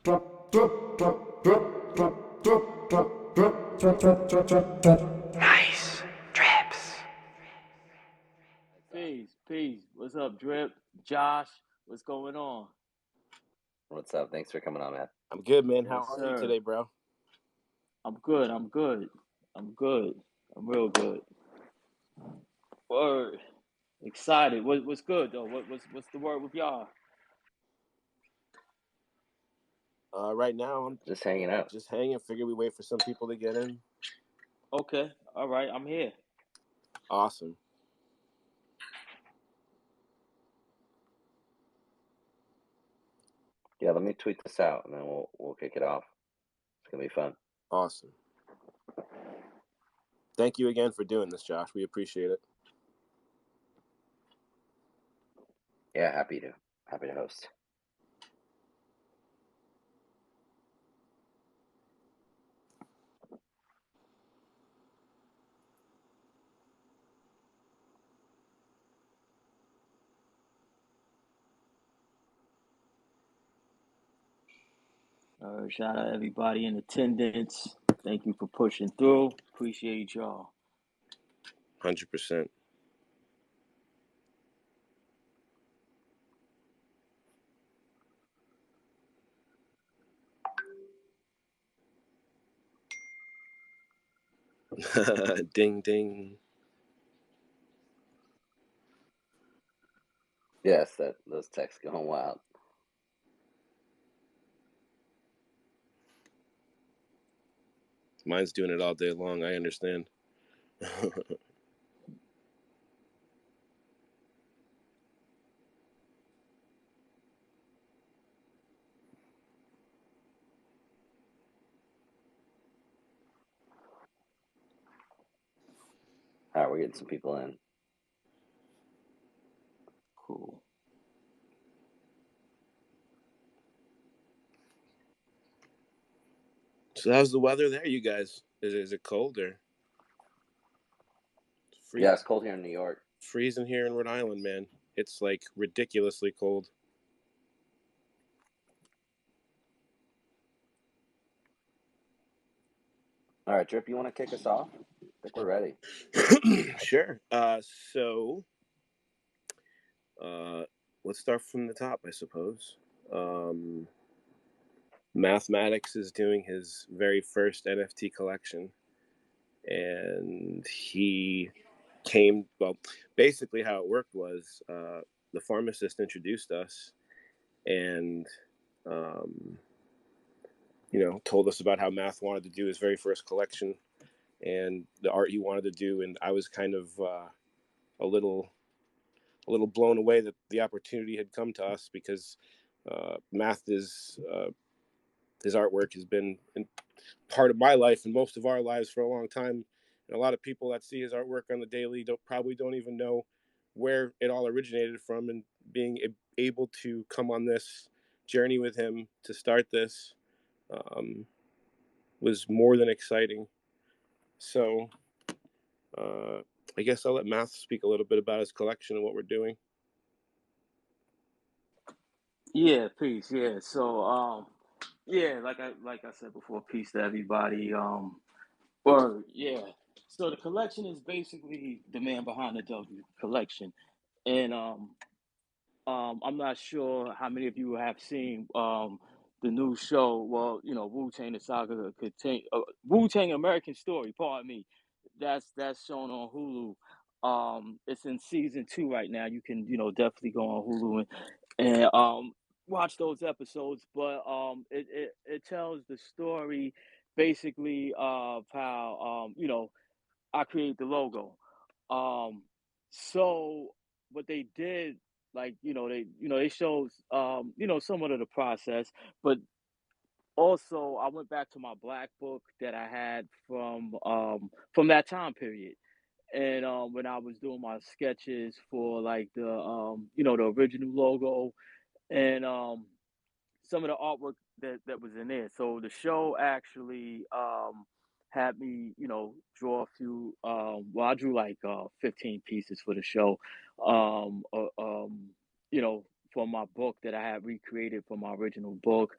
Nice drips. Peace. What's up, Drip? Josh, what's going on? What's up? Thanks for coming on, man. I'm good, man. How Yes, are sir. you today, bro? I'm good. I'm real good. Word. Excited. What's good though? What's the word with y'all? Right now, I'm Just hanging out. just hanging. Figure we wait for some people to get in. Okay. All right. I'm here. Awesome. Yeah, let me tweet this out, and then we'll kick it off. It's gonna be fun. Awesome. Thank you again for doing this, Josh. We appreciate it. Yeah, happy to host. Shout out everybody in attendance. Thank you for pushing through. Appreciate y'all. 100%. Ding, ding. Yes, those texts going wild. Mine's doing it all day long. I understand. All right, we're getting some people in. Cool. So how's the weather there, you guys? Is it cold or? Yeah, it's cold here in New York. Freezing here in Rhode Island, man. It's like ridiculously cold. All right, Drip, you want to kick us off? I think we're ready. Sure. Let's start from the top, I suppose. Mathematics is doing his very first NFT collection, and he came. Well, basically, how it worked was TheFarmacist introduced us, and told us about how Math wanted to do his very first collection and the art he wanted to do, and I was kind of a little blown away that the opportunity had come to us, because Math is his artwork has been part of my life and most of our lives for a long time, and a lot of people that see his artwork on the daily probably don't even know where it all originated from, and being able to come on this journey with him to start this was more than exciting. So I guess I'll let Math speak a little bit about his collection and what we're doing. Yeah, peace. Yeah. So yeah, like I said before, peace to everybody. Yeah. So the collection is basically the man behind the W collection, and I'm not sure how many of you have seen the new show. Well, Wu-Tang the Saga contain Wu-Tang American Story. Pardon me. That's shown on Hulu. It's in season 2 right now. You can definitely go on Hulu and watch those episodes. But it tells the story basically of how I create the logo. So what they did, like they showed somewhat of the process, but also I went back to my black book that I had from that time period. And when I was doing my sketches for like the original logo and some of the artwork that was in there. So the show actually had me, draw a few. Well, I drew like 15 pieces for the show. You know, from my book that I had recreated from my original book.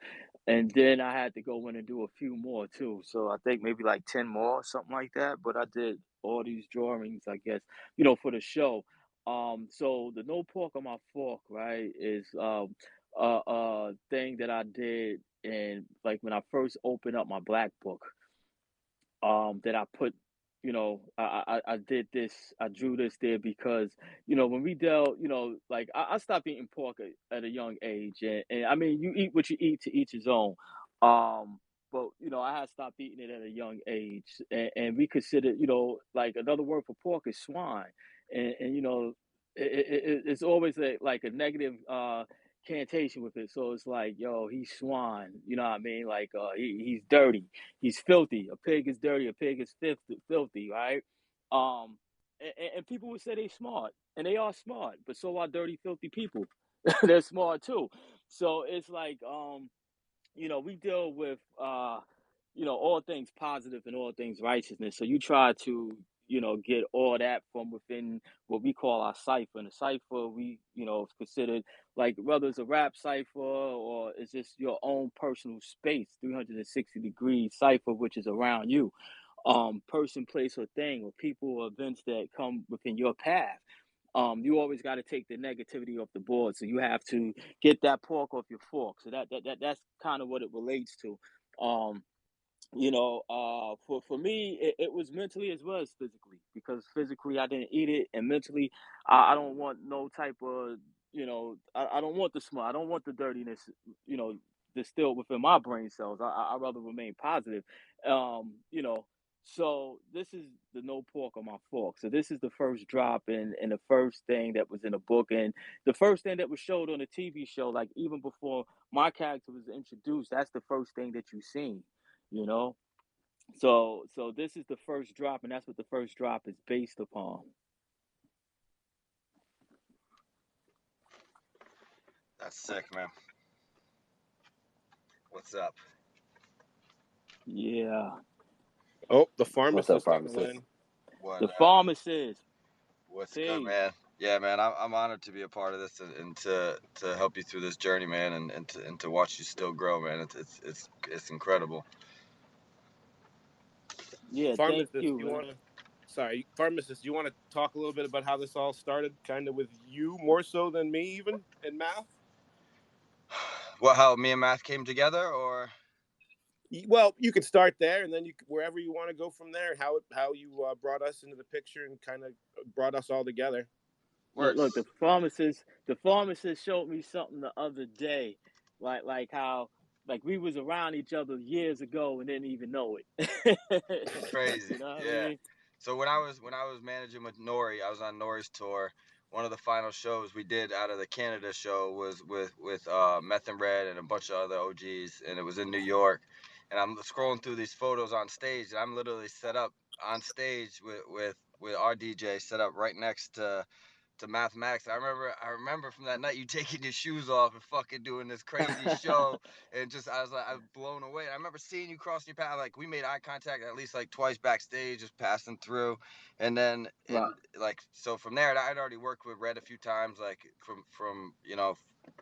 And then I had to go in and do a few more too. So I think maybe like 10 more, something like that. But I did all these drawings, I guess, for the show. So the no pork on my fork, right, is thing that I did, and like when I first opened up my black book, that I put, I did this, I drew this there because, when we dealt, like I stopped eating pork at a young age, and I mean, you eat what you eat, to each his own. Um, but I had stopped eating it at a young age, and we considered, like another word for pork is swine, and it's always like a negative cantation with it. So it's like, yo, he's swine, you know what I mean? Like he's dirty. He's filthy. A pig is dirty. A pig is filthy, right? And people would say they smart, and they are smart, but so are dirty, filthy people. They're smart too. So it's like, we deal with, all things positive and all things righteousness. So you try to, get all that from within what we call our cipher. And the cipher, we, is considered like whether it's a rap cipher or it's just your own personal space, 360-degree cipher, which is around you. Person, place, or thing, or people or events that come within your path. You always got to take the negativity off the board. So you have to get that pork off your fork. So that's kind of what it relates to. Um, for me, it was mentally as well as physically, because physically I didn't eat it, and mentally I don't want no type of, I don't want the smell, I don't want the dirtiness, you know, distilled within my brain cells. I'd rather remain positive. So this is the no pork on my fork. So this is the first drop, and the first thing that was in the book, and the first thing that was showed on the TV show, like even before my character was introduced. That's the first thing that you seen, you know. So this is the first drop, and that's what the first drop is based upon. That's sick, man. What's up? Oh, What's the up, pharmacist on the pharmacist? line. What? The pharmacist. What's good, Peace. man? Yeah, man. I'm honored to be a part of this and to help you through this journey, man, and to watch you still grow, man. It's incredible. Yeah, thank Pharmacist, you, you man. want to? Sorry, pharmacist, you want to talk a little bit about how this all started, kind of with you more so than me, even in math? Well, how me and Math came together, or? Well, you could start there, and then wherever you want to go from there. How you brought us into the picture and kind of brought us all together. Look, Words. the pharmacist showed me something the other day, like how like we was around each other years ago and didn't even know it. Crazy. You know what I Yeah. mean? So when I was managing with Nori, I was on Nori's tour. One of the final shows we did out of the Canada show was with Meth and Red and a bunch of other OGs, and it was in New York. And I'm scrolling through these photos on stage, and I'm literally set up on stage with our DJ set up right next to Mathematics. I remember from that night you taking your shoes off and fucking doing this crazy show, and just I was blown away. I remember seeing you crossing your path, like we made eye contact at least like twice backstage, just passing through, and then Right. like so from there I'd already worked with Red a few times, like from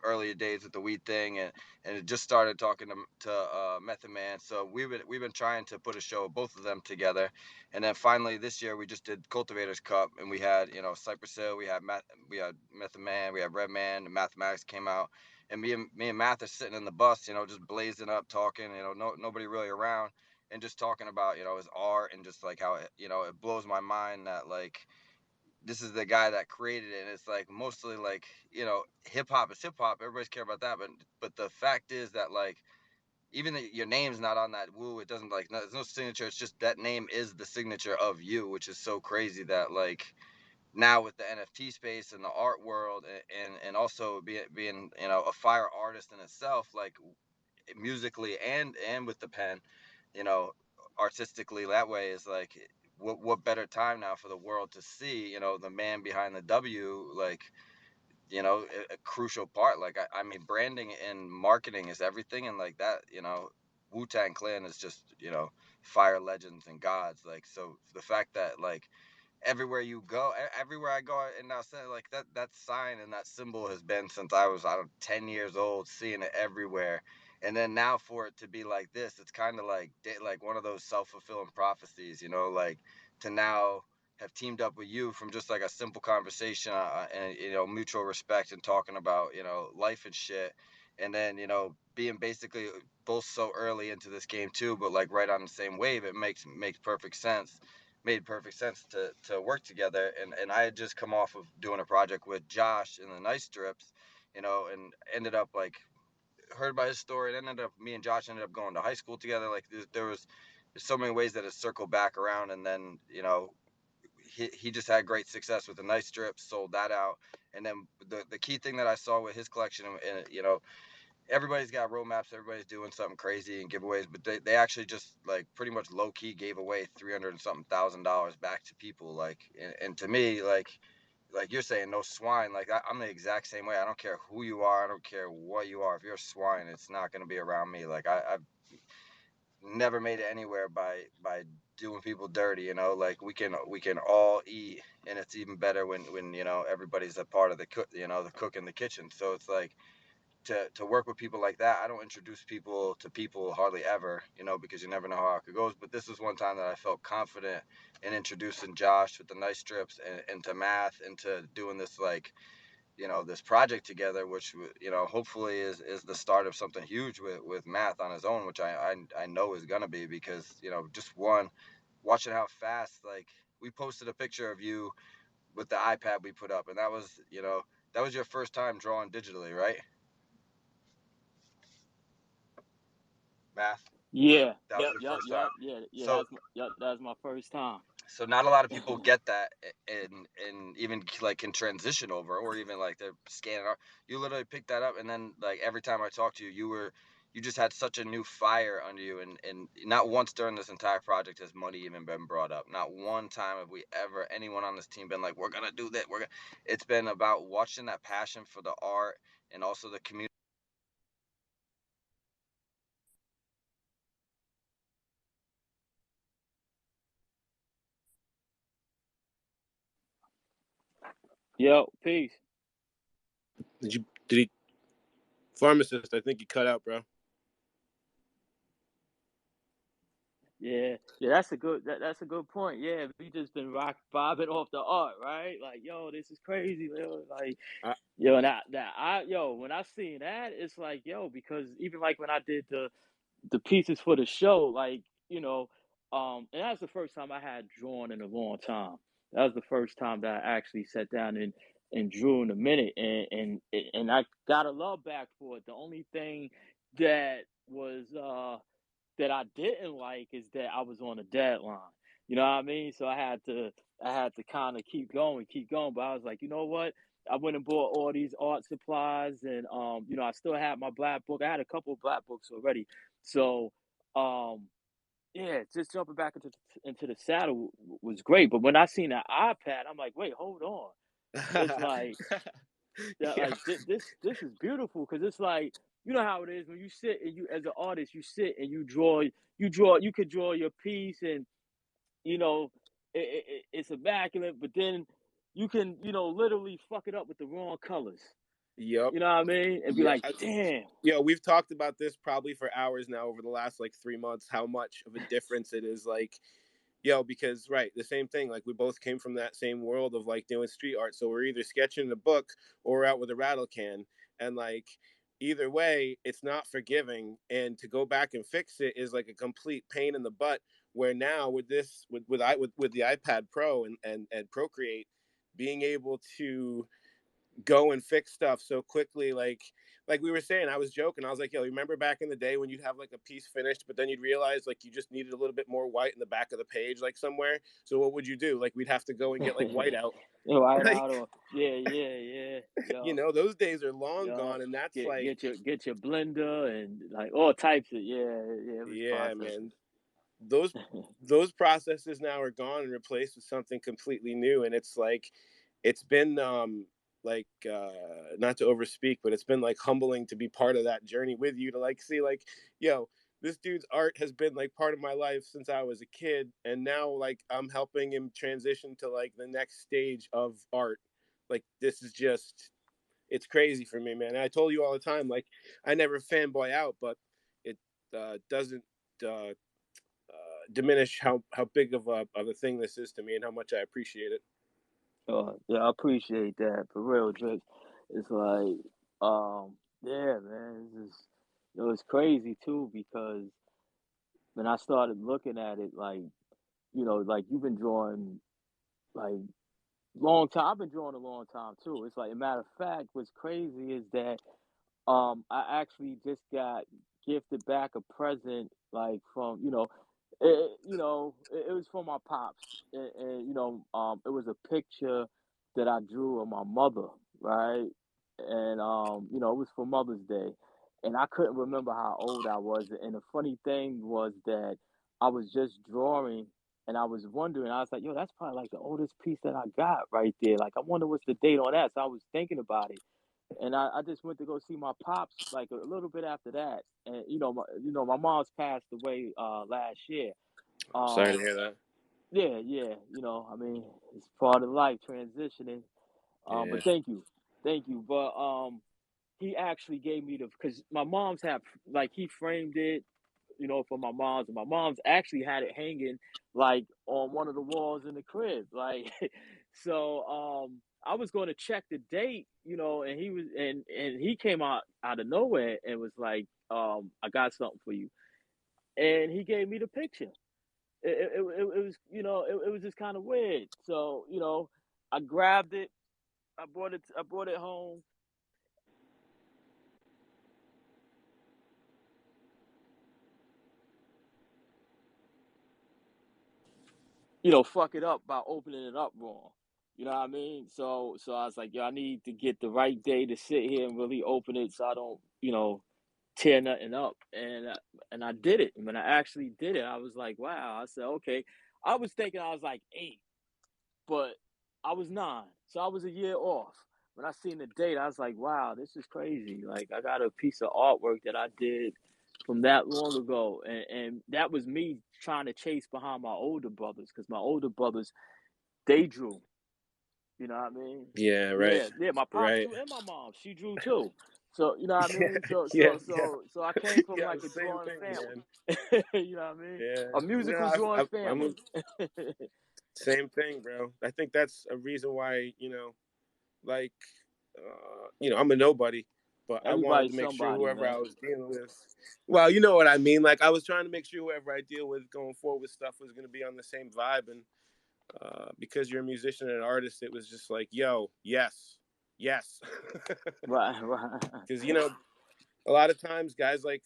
earlier days with the weed thing, and it just started talking to Method Man. So we've been trying to put a show of both of them together. And then finally this year we just did Cultivators Cup, and we had Cypress Hill, we had Method Man, we had Red Man, and Mathematics came out, and me and Math are sitting in the bus, just blazing up, talking, nobody really around, and just talking about his art, and just like how it blows my mind that like this is the guy that created it, and it's like mostly like hip hop is hip hop, everybody's care about that, but the fact is that like even your name's not on that woo, it doesn't like there's no signature, it's just that name is the signature of you, which is so crazy that like now with the NFT space and the art world, and also being a fire artist in itself, like musically and with the pen, you know artistically, that way is like what better time now for the world to see the man behind the W, like a crucial part. Like I mean, branding and marketing is everything, and like that, Wu-Tang Clan is just fire legends and gods. Like, so the fact that like everywhere you go, everywhere I go, and now say like that sign and that symbol has been since I was 10 years old, seeing it everywhere, And then now for it to be like this, it's kind of like one of those self-fulfilling prophecies, you know, like to now have teamed up with you from just like a simple conversation and, you know, mutual respect and talking about, you know, life and shit. And then, you know, being basically both so early into this game too, but like right on the same wave, it makes perfect sense. Made perfect sense to work together. And I had just come off of doing a project with Josh in the NiceDripS, you know, and ended up like heard about his story. It ended up me and Josh ended up going to high school together. Like there's so many ways that it circled back around, and then, you know, he just had great success with the NiceDrips, sold that out. And then the key thing that I saw with his collection, and you know, everybody's got roadmaps, everybody's doing something crazy and giveaways, but they actually just like pretty much low key gave away $300 and something thousand back to people. Like, and to me, like you're saying, no swine. Like I'm the exact same way. I don't care who you are. I don't care what you are. If you're a swine, it's not going to be around me. Like I've never made it anywhere by doing people dirty. You know, like we can all eat, and it's even better when you know everybody's a part of the cook. You know, the cook in the kitchen. So it's like to work with people like that. I don't introduce people to people hardly ever, you know, because you never know how it goes. But this was one time that I felt confident in introducing Josh with the NiceDripS and to math and to doing this, like, you know, this project together, which, you know, hopefully is the start of something huge with math on his own, which I know is gonna be, because, you know, just watching how fast, like, we posted a picture of you with the iPad we put up, and that was, you know, that was your first time drawing digitally, right? Math. Yeah. That was Yep. your Yep. first time. Yep. Yeah. Yeah. So That's my first time. so not a lot of people get that, and even like can transition over, or even like they're scanning out. You literally picked that up, and then like every time I talked to you, you just had such a new fire under you, and not once during this entire project has money even been brought up. Not one time have we ever, anyone on this team, been like, we're gonna do that. It's been about watching that passion for the art and also the community. Yo, peace. Did he pharmacist? I think you cut out, bro. Yeah, yeah, that's a good that's a good point. Yeah, we just been bobbing off the art, right? Like, yo, this is crazy. Yo. Like, I, yo, and when I seen that, it's like, yo, because even like when I did the pieces for the show, like, you know, and that's the first time I had drawn in a long time. That was the first time that I actually sat down and drew in a minute, and I got a love back for it. The only thing that was that I didn't like is that I was on a deadline. You know what I mean? So I had to kind of keep going. But I was like, you know what? I went and bought all these art supplies, and you know, I still had my black book. I had a couple of black books already. So yeah, just jumping back into the saddle was great. But when I seen that iPad, I'm like, wait, hold on. It's like that, yeah, like this is beautiful, because it's like, you know how it is when you sit and you, as an artist, you sit and you could draw your piece, and you know it's immaculate, but then you can, you know, literally fuck it up with the wrong colors. yep, You know what I mean? And be yeah. like, damn. Yeah, we've talked about this probably for hours now over the last like 3 months, how much of a difference it is. Like, because right, the same thing. Like we both came from that same world of like doing street art, so we're either sketching in a book or we're out with a rattle can, and like either way, it's not forgiving. And to go back and fix it is like a complete pain in the butt. Where now with this, with the iPad Pro and Procreate, being able to go and fix stuff so quickly, like we were saying, I was joking, I was like, yo, remember back in the day when you'd have like a piece finished, but then you'd realize like you just needed a little bit more white in the back of the page, like somewhere. So what would you do? Like we'd have to go and get like white out. Right Like, out, or yeah. you Yo, know, those days are long yo, gone, and that's like, get your blender and like all types of, it was yeah, man, processes. those those processes now are gone and replaced with something completely new. And it's like, it's been like not to overspeak, but it's been like humbling to be part of that journey with you, to like see like, yo, this dude's art has been like part of my life since I was a kid, and now like I'm helping him transition to like the next stage of art. Like this is just, it's crazy for me, man. And I told you all the time, like I never fanboy out, but doesn't diminish how big of a thing this is to me and how much I appreciate it. Yeah, I appreciate that for real, Drips. It's like, yeah, man, it's crazy too because when I started looking at it, like, like you've been drawing like long time. I've been drawing a long time too. It's like a matter of fact, what's crazy is that I actually just got gifted back a present, like from it was from my pops, and it was a picture that I drew of my mother, right? And it was for Mother's Day, and I couldn't remember how old I was. And the funny thing was that I was just drawing, and I was wondering. I was like, "Yo, that's probably like the oldest piece that I got right there. Like, I wonder what's the date on that." So I was thinking about it, and I just went to go see my pops like a little bit after that, and my mom's passed away last year. Sorry to hear that. Yeah, I mean, it's part of life transitioning. Yeah. But thank you, But he actually gave me because my mom's have like he framed it, for my mom's, and my mom's actually had it hanging like on one of the walls in the crib, like so. I was going to check the date, and he came out of nowhere and was like, I got something for you, and he gave me the picture. It was it was just kind of weird. So I grabbed it, I brought it home. Fuck it up by opening it up wrong. You know what I mean? So I was like, yo, I need to get the right day to sit here and really open it so I don't, tear nothing up. And I did it. And when I actually did it, I was like, wow. I said, okay. I was thinking I was like 8, but I was 9. So I was a year off. When I seen the date, I was like, wow, this is crazy. Like, I got a piece of artwork that I did from that long ago. And that was me trying to chase behind my older brothers, because my older brothers, they drew. You know what I mean? Yeah. Right. Yeah. My pops Right. drew and my mom, she drew too. So you know what I mean? So Yeah. so Yeah. so so I came from Yeah. like a Same drawing thing, family. man. You know what I mean? Yeah. A musical No, drawing I'm a, family. same thing, bro. I think that's a reason why like I'm a nobody, but I wanted to Everybody's make sure somebody, whoever I man. was dealing with, well, you know what I mean. Like I was trying to make sure whoever I deal with going forward with stuff was going to be on the same vibe, and because you're a musician and an artist, it was just like, yo, yes, yes, Right. because a lot of times guys like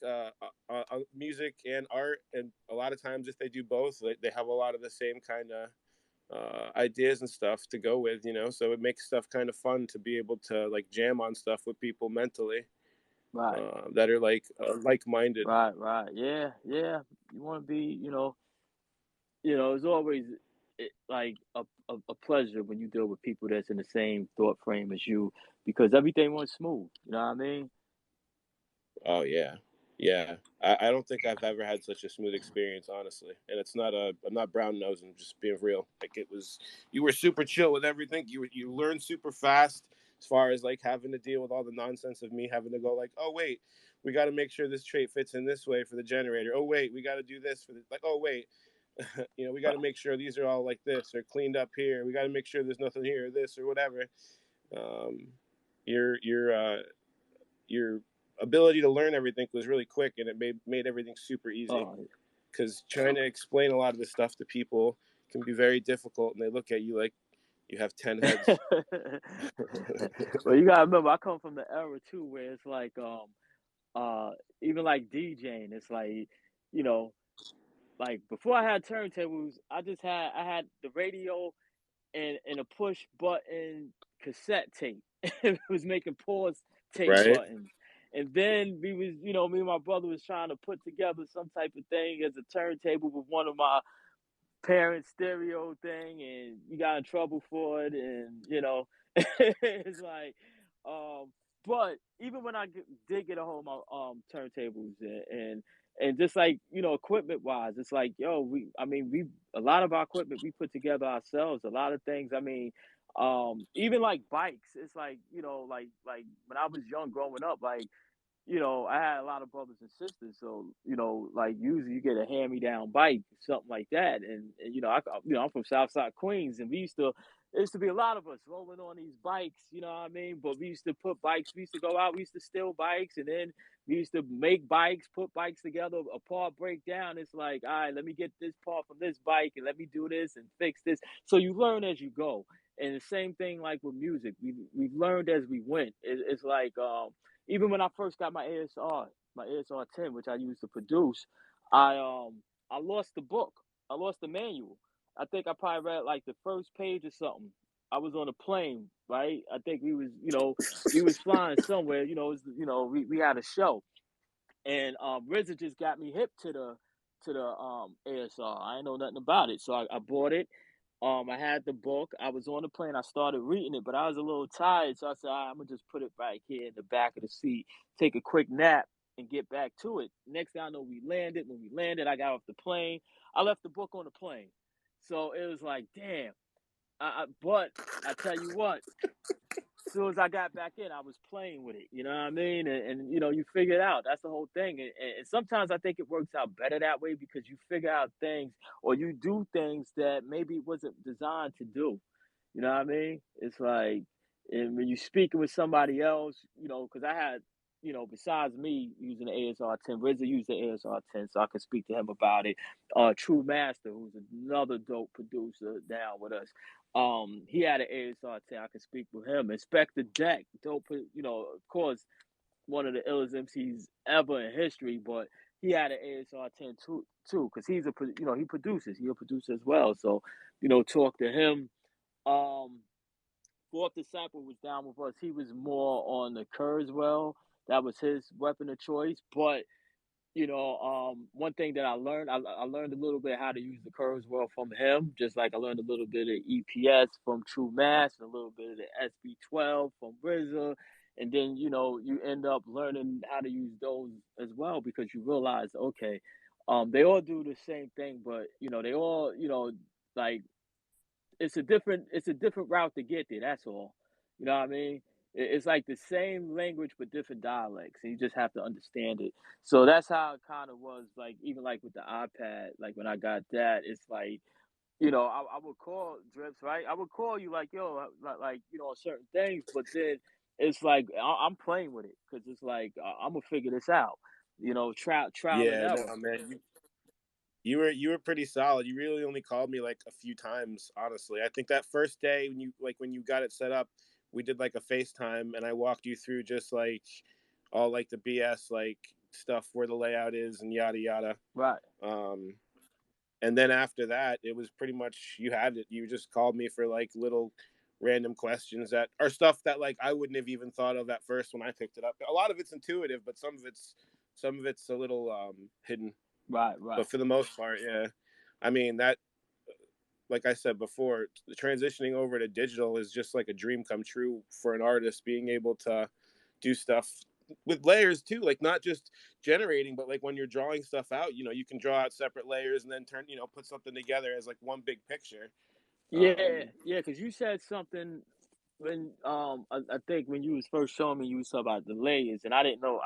music and art, and a lot of times if they do both, they have a lot of the same kind of ideas and stuff to go with, so it makes stuff kind of fun to be able to like jam on stuff with people mentally Right. that are like-minded. Right. Yeah. You want to be, it's always like a pleasure when you deal with people that's in the same thought frame as you, because everything runs smooth. You know what I mean? Oh yeah. I don't think I've ever had such a smooth experience, honestly, and I'm not brown nosing, just being real. Like you were super chill with everything. You learned super fast, as far as like having to deal with all the nonsense of me having to go like, oh wait, we got to make sure this trait fits in this way for the generator. Oh wait, we got to do this for the, like, oh wait, we got to make sure these are all like this or cleaned up here. We got to make sure there's nothing here or this or whatever. Um, your ability to learn everything was really quick, and it made everything super easy, Oh, because trying to explain a lot of this stuff to people can be very difficult, and they look at you like you have 10 heads. well, you gotta remember, I come from the era too where it's like, even like DJing, it's like, you know, like before I had turntables, I had the radio and a push button cassette tape. It was making pause tape Right. buttons. And then we was, me and my brother was trying to put together some type of thing as a turntable with one of my parents' stereo thing, and we got in trouble for it. And it's like, um, but even when did get a hold of my turntables and just like equipment wise, it's like, yo, we a lot of our equipment we put together ourselves. A lot of things, even like bikes, it's like like when I was young growing up, like you know, I had a lot of brothers and sisters, so you know, like usually you get a hand-me-down bike, something like that, and you know, I'm from Southside Queens, and there used to be a lot of us rolling on these bikes, you know what I mean? But we used to put bikes, we used to go out, we used to steal bikes, and then we used to make bikes, put bikes together, a part break down. It's like, all right, let me get this part from this bike, and let me do this and fix this. So you learn as you go, and the same thing like with music, we've learned as we went. It's like even when I first got my ASR 10, which I used to produce, I lost the book. I lost the manual. I think I probably read like the first page or something. I was on a plane, right? I think we was flying somewhere. We had a show, and RZA just got me hip to the ASR. I didn't know nothing about it, so I bought it. I had the book. I was on the plane. I started reading it, but I was a little tired, so I said, I'm gonna just put it right here in the back of the seat, take a quick nap, and get back to it. Next thing I know, we landed. When we landed, I got off the plane. I left the book on the plane, so it was like, damn. But I tell you what, as soon as I got back in, I was playing with it. You know what I mean? And you know, you figure it out. That's the whole thing. And sometimes I think it works out better that way because you figure out things or you do things that maybe it wasn't designed to do. You know what I mean? It's like, and when you're speaking with somebody else, you know, because I had, you know, besides me using the ASR 10, RZA used the ASR 10, so I could speak to him about it. True Master, who's another dope producer down with us. He had an ASR 10. I could speak with him. Inspector Deck, dope, you know, of course, one of the illest MCs ever in history, but he had an ASR 10 too, because he produces. He's a producer as well. So, you know, talk to him. Fourth Disciple was down with us. He was more on the Kurzweil. That was his weapon of choice. But you know, one thing that I learned a little bit how to use the Kurzweil from him, just like I learned a little bit of EPS from True Mass, and a little bit of the SB12 from RZA, and then you know you end up learning how to use those as well because you realize, okay, they all do the same thing, but you know they all, you know, like it's a different route to get there. That's all. You know what I mean? It's like the same language but different dialects, and you just have to understand it. So that's how it kind of was. Like even like with the iPad, like when I got that, it's like you know I would call Drips, right? I would call you like yo, like you know certain things, but then it's like I'm playing with it because it's like I'm gonna figure this out. You know, trial and Yeah, error. no, man. You were pretty solid. You really only called me like a few times, honestly. I think that first day when you got it set up, we did like a FaceTime and I walked you through just like all like the BS like stuff where the layout is and yada yada. Right. And then after that, it was pretty much you had it. You just called me for like little random questions that are stuff that like I wouldn't have even thought of at first when I picked it up. A lot of it's intuitive, but some of it's a little hidden. Right. But for the most part, yeah. I mean, that, like I said before, the transitioning over to digital is just like a dream come true for an artist, being able to do stuff with layers too, like not just generating, but like when you're drawing stuff out, you know, you can draw out separate layers and then put something together as like one big picture. Yeah, because you said something when I think when you was first showing me you was talking about the layers, and I didn't know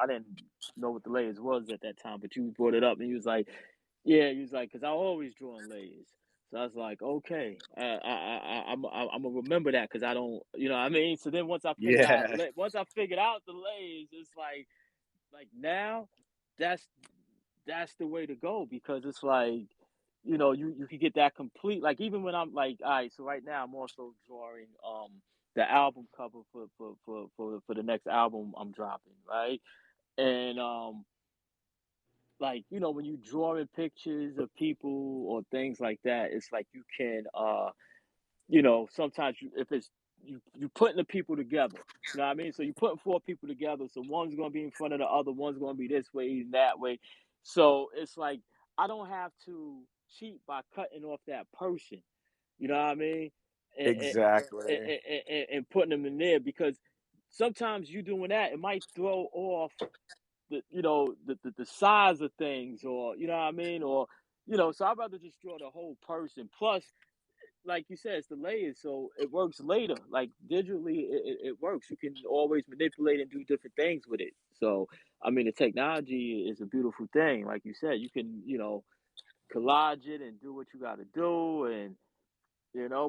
what the layers was at that time, but you brought it up and you was like, yeah, you was like, because I always drawing layers. So I was like, okay, I'm gonna remember that because I don't, you know what I mean. So then Yeah, once I figured out the layers, it's like now that's the way to go because it's like you know you can get that complete like even when I'm like all right, so right now I'm also drawing the album cover for the next album I'm dropping, right? And like you know when you drawing pictures of people or things like that, it's like you can you know, sometimes if it's you putting the people together, you know what I mean? So you're putting four people together, so one's gonna be in front of the other, one's gonna be this way and that way. So it's like I don't have to cheat by cutting off that person, you know what I mean? And, exactly. and putting them in there because sometimes you doing that, it might throw off the size of things or you know what I mean? Or you know, so I'd rather just draw the whole person. Plus like you said, it's the layers, so it works later. Like digitally, it works. You can always manipulate and do different things with it. So, I mean, the technology is a beautiful thing. Like you said, you can, collage it and do what you got to do, and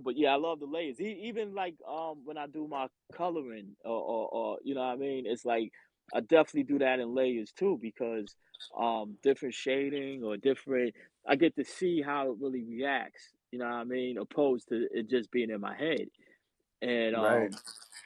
but yeah, I love the layers. Even like when I do my coloring, or you know what I mean, it's like I definitely do that in layers too, because different shading or different, I get to see how it really reacts, you know what I mean, opposed to it just being in my head. And Right.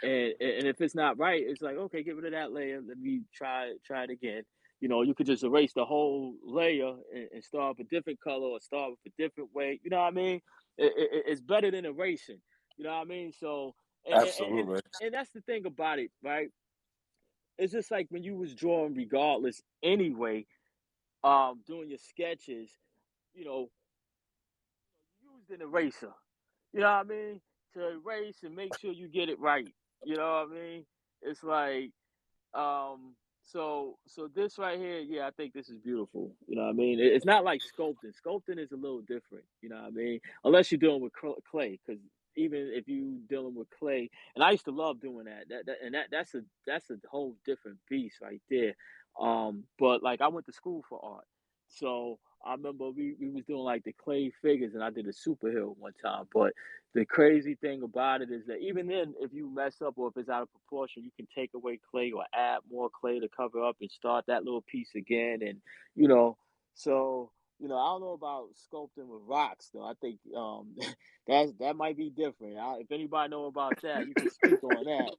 and if it's not right, it's like, okay, get rid of that layer. Let me try it again. You could just erase the whole layer and start with a different color, or start with a different way. You know what I mean? It's better than erasing. You know what I mean? So, Absolutely. and that's the thing about it, right? It's just like when you was drawing, regardless, anyway. Doing your sketches, you know, used an eraser. You know what I mean? To erase and make sure you get it right. You know what I mean? It's like, so this right here, yeah, I think this is beautiful. You know what I mean? It's not like sculpting. Sculpting is a little different. You know what I mean? Unless you're dealing with clay, because even if you dealing with clay, and I used to love doing that. That's a whole different beast right there. But like I went to school for art, so I remember we was doing like the clay figures, and I did a superhero one time. But the crazy thing about it is that even then, if you mess up or if it's out of proportion, you can take away clay or add more clay to cover up and start that little piece again. And so I don't know about sculpting with rocks though. I think that might be different. If anybody know about that, you can speak on that.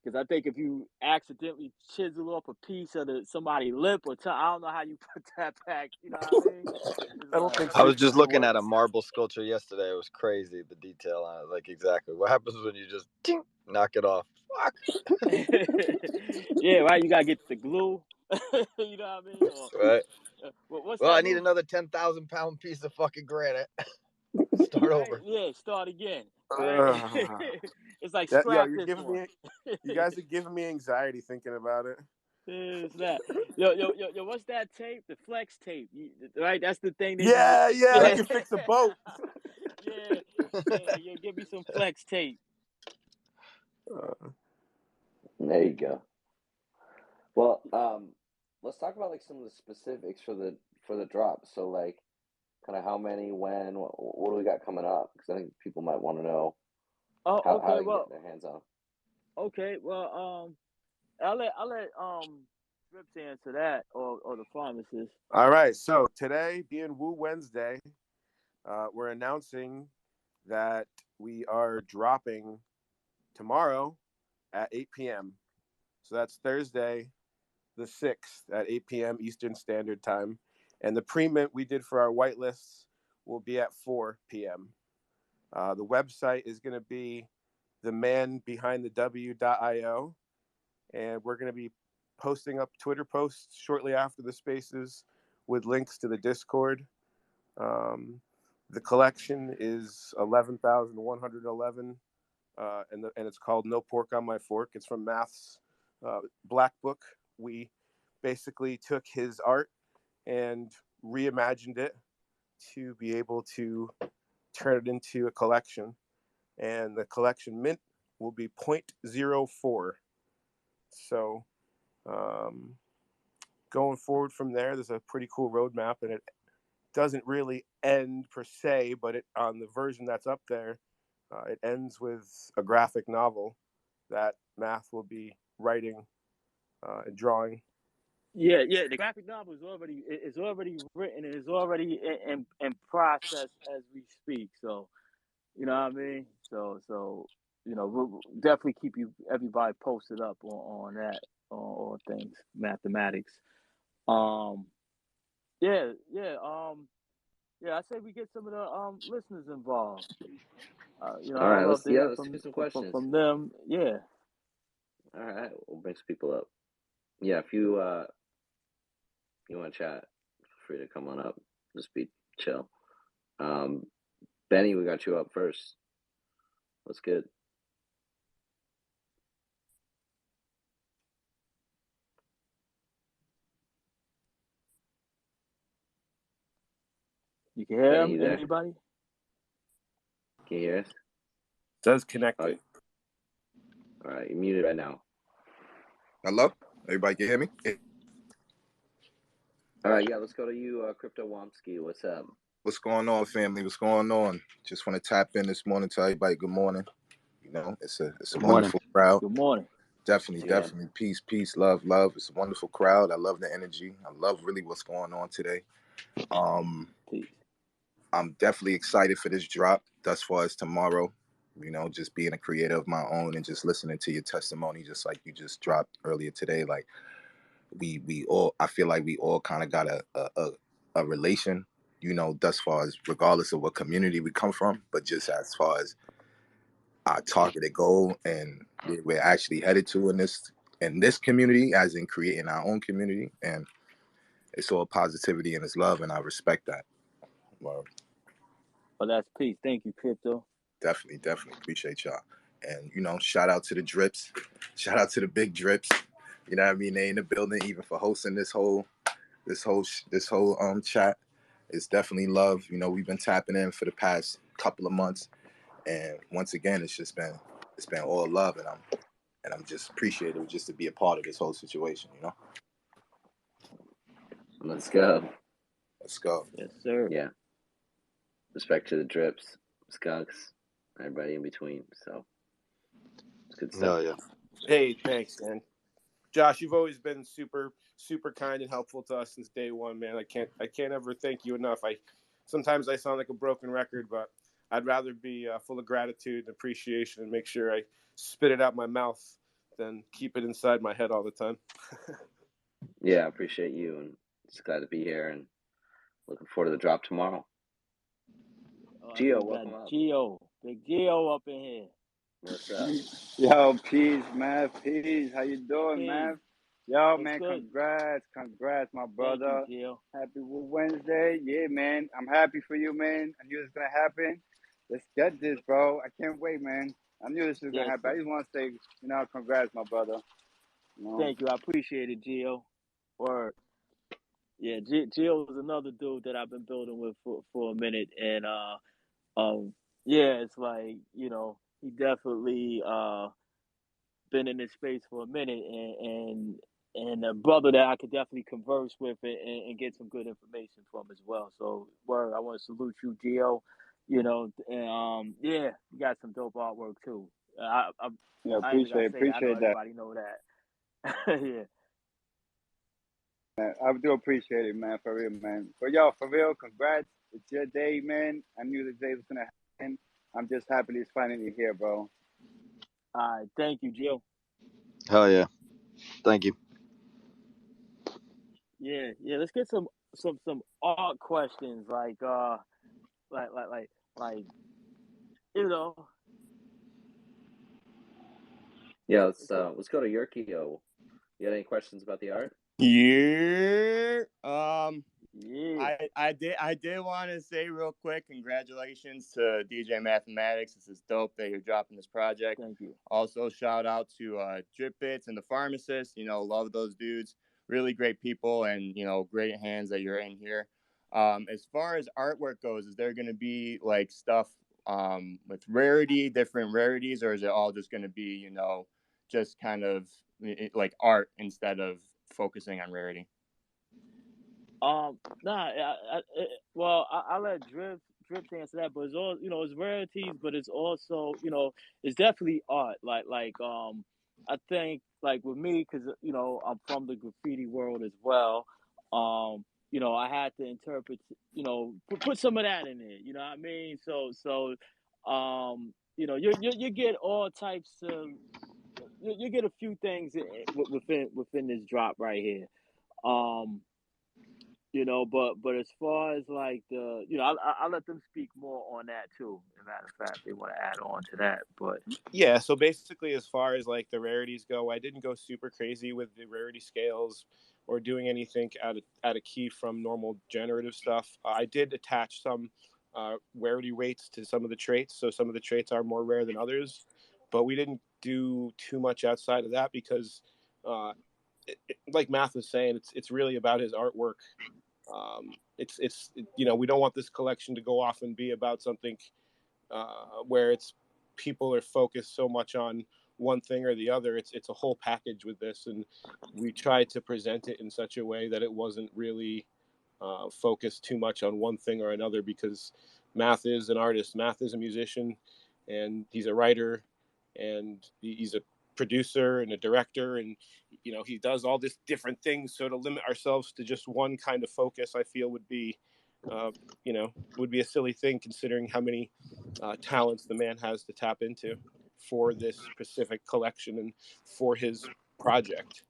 Because I think if you accidentally chisel up a piece of somebody's lip or tongue, I don't know how you put that back. You know what I mean? It's I don't like, think I so. was just looking at a marble sculpture yesterday. It was crazy, the detail on it. Like exactly what happens when you just knock it off. Fuck. yeah, right. You gotta get the glue. You know what I mean? Or Right. what's Well, that I need new? another 10,000-pound piece of fucking granite. Start Right? over. Yeah, start again. Right? It's like Yo, scrap you're this giving one. me. You guys are giving me anxiety thinking about it. It's that. Yo, what's that tape? The flex tape. Right? That's the thing they be. Yeah, we Yeah. can fix a boat. Yeah. Give me some flex tape. There you go. Well, let's talk about like some of the specifics for the drop. So like, kind of how many, when, what do we got coming up? Because I think people might want to know Oh, how okay. they can Well, get their hands on. okay. Well, I'll let Drips answer that, or the pharmacist. All right. So today, being Woo Wednesday, we're announcing that we are dropping tomorrow at 8 p.m. So that's Thursday, the 6th at 8 p.m. Eastern Standard Time. And the pre-mint we did for our whitelists will be at 4 p.m. The website is going to be themanbehindthew.io. And we're going to be posting up Twitter posts shortly after the spaces with links to the Discord. The collection is 11,111, and it's called No Pork on My Fork. It's from Math's Black Book. We basically took his art and reimagined it to be able to turn it into a collection. And the collection mint will be 0.04. So going forward from there, there's a pretty cool roadmap, and it doesn't really end per se, but on the version that's up there, it ends with a graphic novel that Math will be writing and drawing. Yeah. The graphic novel is already written and is already in process as we speak. So you know what I mean. So we'll definitely keep everybody posted up on that, on things mathematics. Yeah. I say we get some of the listeners involved. All I right, love to hear let's do some questions. from them. Yeah. All right, we'll bring some people up. Yeah, if you want to chat, feel free to come on up. Just be chill. Benny, we got you up first. What's good? You can hear Benny, him? you there? Anybody? Can you hear us? It says connected. All right, you're muted right now. Hello? Everybody can hear me? All right, yeah, let's go to you, Crypto Womsky. What's up? What's going on, family? What's going on? Just want to tap in this morning, tell everybody good morning. You know, it's a Good morning. wonderful crowd. Good morning. Definitely. Peace, love. It's a wonderful crowd. I love the energy. I love really what's going on today. Peace. I'm definitely excited for this drop thus far as tomorrow. You know, just being a creator of my own and just listening to your testimony, just like you just dropped earlier today. Like we all, I feel like we all kind of got a relation, you know, thus far as regardless of what community we come from, but just as far as our targeted goal and where we're actually headed to in this community, as in creating our own community. And it's all positivity and it's love, and I respect that. Well, That's peace. Thank you, Crypto. Definitely appreciate y'all. And you know, shout out to the drips, shout out to the big drips. You know what I mean? They in the building even for hosting this whole chat. It's definitely love. You know, we've been tapping in for the past couple of months, and once again, it's been all love, and I'm just appreciative just to be a part of this whole situation. You know. Let's go. Yes, sir. Yeah. Respect to the drips, skunks, everybody in between. So it's good stuff. Yeah. Hey, thanks, man. Josh, you've always been super kind and helpful to us since day one, man. I can't ever thank you enough. Sometimes I sound like a broken record, but I'd rather be full of gratitude and appreciation and make sure I spit it out my mouth than keep it inside my head all the time. Yeah, I appreciate you, and just glad to be here, and looking forward to the drop tomorrow. Gio, welcome up. Big Gio up in here. What's up? Yo, peace, man. Peace. How you doing, man? Yo, What's man, good? congrats, my brother. Thank you, Gio. Happy Wednesday. Yeah, man. I'm happy for you, man. I knew it was gonna happen. Let's get this, bro. I can't wait, man. I knew this was gonna happen. Sir. I just want to say, congrats, my brother. Thank you. I appreciate it, Gio. Word. Yeah, Gio is another dude that I've been building with for a minute, and yeah, it's like, he definitely been in this space for a minute, and a brother that I could definitely converse with and get some good information from as well. So, word, I want to salute you, Gio. And yeah, you got some dope artwork too. I Appreciate I know that. everybody know that. Yeah. Man, I do appreciate it, man, for real, man. But yo, for real, congrats. It's your day, man. I knew the day was gonna happen. I'm just happy it's finally here, bro. All right, thank you, Gio. Hell yeah. Thank you. Yeah. Let's get some art questions, like Yeah, let's go to Yurkio. You got any questions about the art? Yeah. Yeah. I did want to say real quick, congratulations to DJ Mathematics. This is dope that you're dropping this project. Thank you. Also, shout out to DripBits and TheFarmacist. Love those dudes. Really great people, and great hands that you're in here. As far as artwork goes, is there going to be like stuff with different rarities, or is it all just going to be just kind of like art instead of focusing on rarity? Well, I'll let Drips answer that, but it's all, it's rarities, but it's also, it's definitely art. I think, like with me, because I'm from the graffiti world as well. I had to interpret, put some of that in there. You know what I mean? So, you get all types of, you get a few things within this drop right here. But as far as like the, I'll let them speak more on that too. As a matter of fact, they want to add on to that. But yeah, so basically, as far as like the rarities go, I didn't go super crazy with the rarity scales or doing anything out of key from normal generative stuff. I did attach some rarity weights to some of the traits, so some of the traits are more rare than others, but we didn't do too much outside of that because, like Math was saying, it's really about his artwork. We don't want this collection to go off and be about something where people are focused so much on one thing or the other. It's a whole package with this, and we tried to present it in such a way that it wasn't really focused too much on one thing or another, because Math is an artist, Math is a musician, and he's a writer, and he's a producer and a director, and he does all this different things. So to limit ourselves to just one kind of focus, I feel would be a silly thing, considering how many talents the man has to tap into for this specific collection and for his project.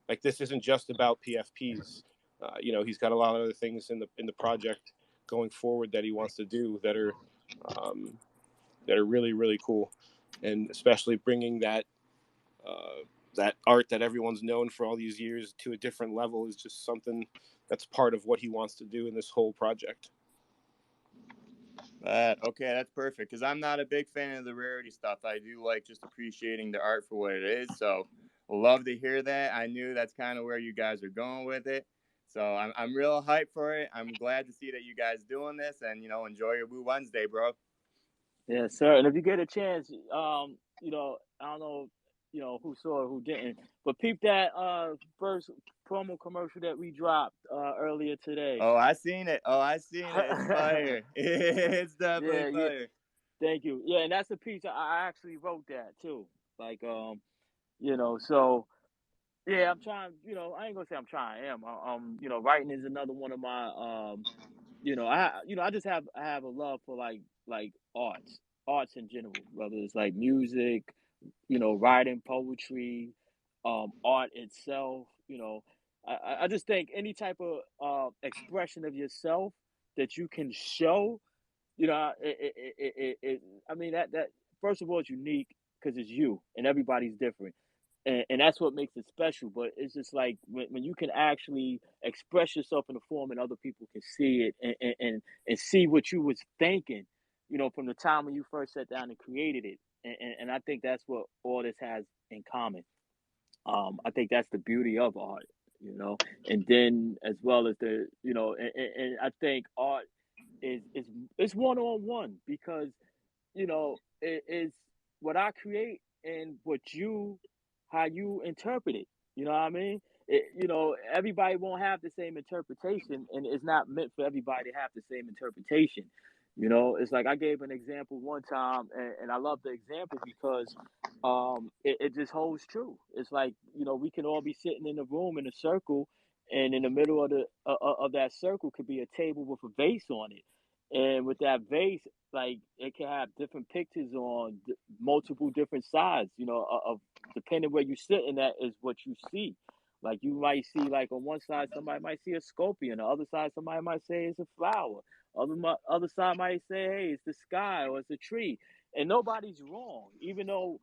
Like, this isn't just about PFPs. He's got a lot of other things in the project going forward that he wants to do that are really, really cool, and especially bringing that art that everyone's known for all these years to a different level is just something that's part of what he wants to do in this whole project. Okay, that's perfect, because I'm not a big fan of the Rarity stuff. I do like just appreciating the art for what it is, so love to hear that. I knew that's kind of where you guys are going with it, so I'm real hyped for it. I'm glad to see that you guys doing this, and enjoy your Woo Wednesday, bro. Yeah, sir. And if you get a chance, I don't know, who saw it, who didn't, but peep that first promo commercial that we dropped earlier today. Oh, I seen it. It's fire. It's definitely fire. Yeah. Thank you. Yeah, and that's a piece I actually wrote that too. Like, so yeah, I'm trying. I ain't gonna say I'm trying. I am. Writing is another one of my. I just have a love for like arts in general, whether it's like music, writing, poetry, art itself. I just think any type of expression of yourself that you can show, I mean that first of all, it's unique because it's you, and everybody's different. And that's what makes it special. But it's just like when you can actually express yourself in a form and other people can see it and see what you was thinking, from the time when you first sat down and created it. And I think that's what all this has in common. I think that's the beauty of art, and then as well as and I think art is one-on-one, because it is what I create and how you interpret it. You know what I mean? Everybody won't have the same interpretation, and it's not meant for everybody to have the same interpretation. It's like I gave an example one time, and I love the example because it just holds true. It's like, we can all be sitting in a room in a circle, and in the middle of that circle could be a table with a vase on it. And with that vase, like, it can have different pictures on multiple different sides, of depending where you're sitting at is what you see. Like, you might see, like, on one side, somebody might see a scorpion. The other side, somebody might say it's a flower. Other side might say, hey, it's the sky or it's a tree. And nobody's wrong, even though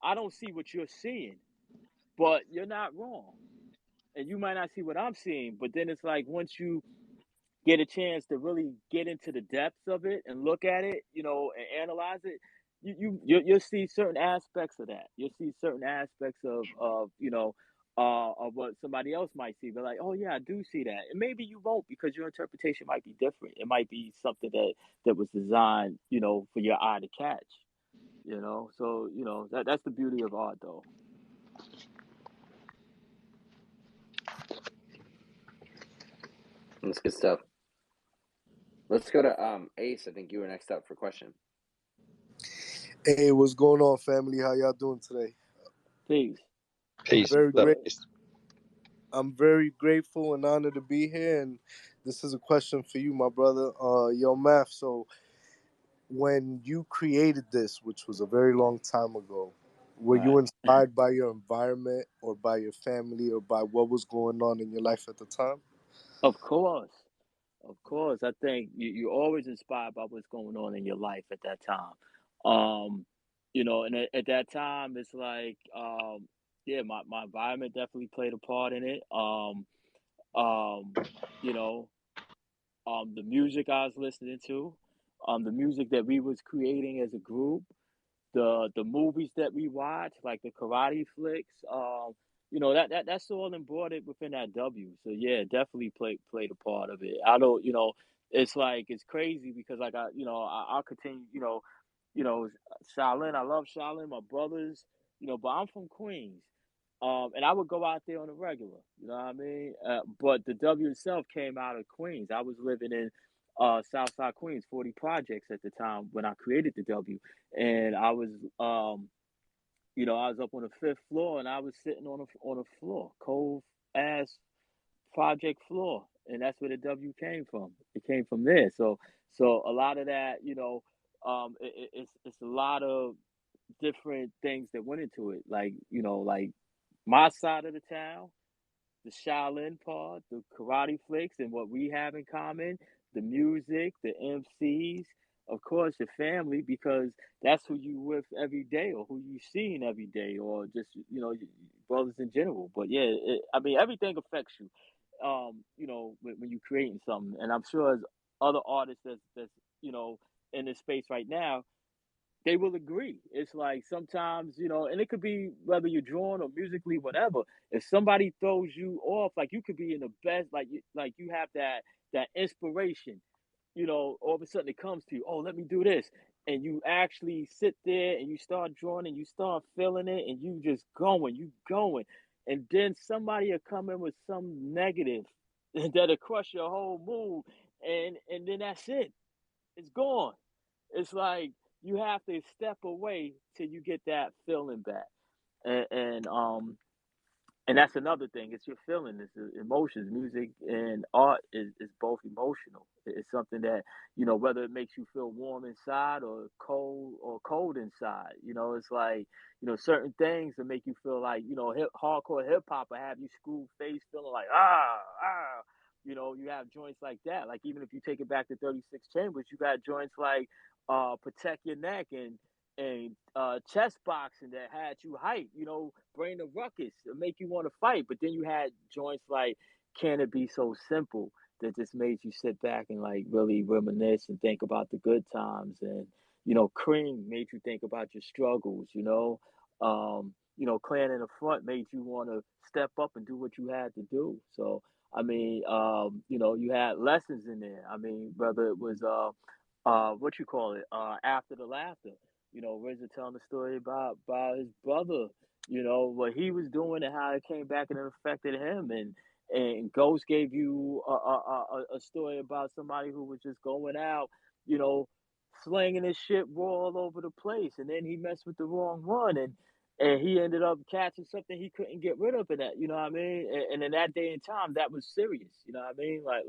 I don't see what you're seeing. But you're not wrong. And you might not see what I'm seeing. But then it's like, once you get a chance to really get into the depths of it and look at it, and analyze it, you'll see certain aspects of that. You'll see certain aspects of what somebody else might see. They're like, oh yeah, I do see that. And maybe you won't, because your interpretation might be different. It might be something that was designed, for your eye to catch. So that's the beauty of art, though. That's good stuff. Let's go to Ace. I think you were next up for question. Hey, what's going on, family? How y'all doing today? Peace. I'm very grateful and honored to be here, and this is a question for you, my brother. Yo, Math, so when you created this, which was a very long time ago, were you inspired by your environment or by your family or by what was going on in your life at the time? Of course. I think you're always inspired by what's going on in your life at that time. And at that time, it's like, my environment definitely played a part in it. The music I was listening to, the music that we was creating as a group, the movies that we watch, like the karate flicks, that's all embroidered within that W. So yeah, definitely played a part of it. I don't, it's like, it's crazy because I'll continue, Shaolin. I love Shaolin. My brothers, but I'm from Queens. And I would go out there on a regular, you know what I mean? But the W itself came out of Queens. I was living in Southside Queens, 40 projects at the time when I created the W. And I was, I was up on the 5th floor, and I was sitting on a floor, cold ass project floor, and that's where the W came from. It came from there. So a lot of that, it's a lot of different things that went into it. Like like my side of the town, the Shaolin part, the karate flicks, and what we have in common, the music, the MCs, of course, your family, because that's who you with every day, or who you seeing every day, or just your brothers in general. But yeah, I mean, everything affects you, when you're creating something. And I'm sure as other artists that's in this space right now, they will agree. It's like sometimes, and it could be whether you're drawing or musically, whatever. If somebody throws you off, like you could be in the best, like you have that inspiration, all of a sudden it comes to you. Oh, let me do this, and you actually sit there and you start drawing and you start feeling it, and you just going, and then somebody will come in with some negative that'll crush your whole mood, and then that's it. It's gone. It's like you have to step away till you get that feeling back, and that's another thing. It's your feeling, it's the emotions. Music and art is both emotional. It's something that whether it makes you feel warm inside or cold inside. It's like certain things that make you feel like hardcore hip hop will have you screw face feeling like ah. You have joints like that. Like even if you take it back to 36 Chambers, you got joints like Protect Your Neck and chess boxing that had you hype, Brain of Ruckus to make you want to fight. But then you had joints like Can It Be So Simple that just made you sit back and like really reminisce and think about the good times. And Cream made you think about your struggles. Clan in the Front made you want to step up and do what you had to do. So I mean, you had lessons in there. I mean, whether it was what you call it, After the Laughter. RZA telling the story about his brother, what he was doing and how it came back and it affected him. And Ghost gave you a story about somebody who was just going out, slinging his shit raw all over the place, and then he messed with the wrong one, and he ended up catching something he couldn't get rid of in that, what I mean? And in that day and time, that was serious, what I mean? Like,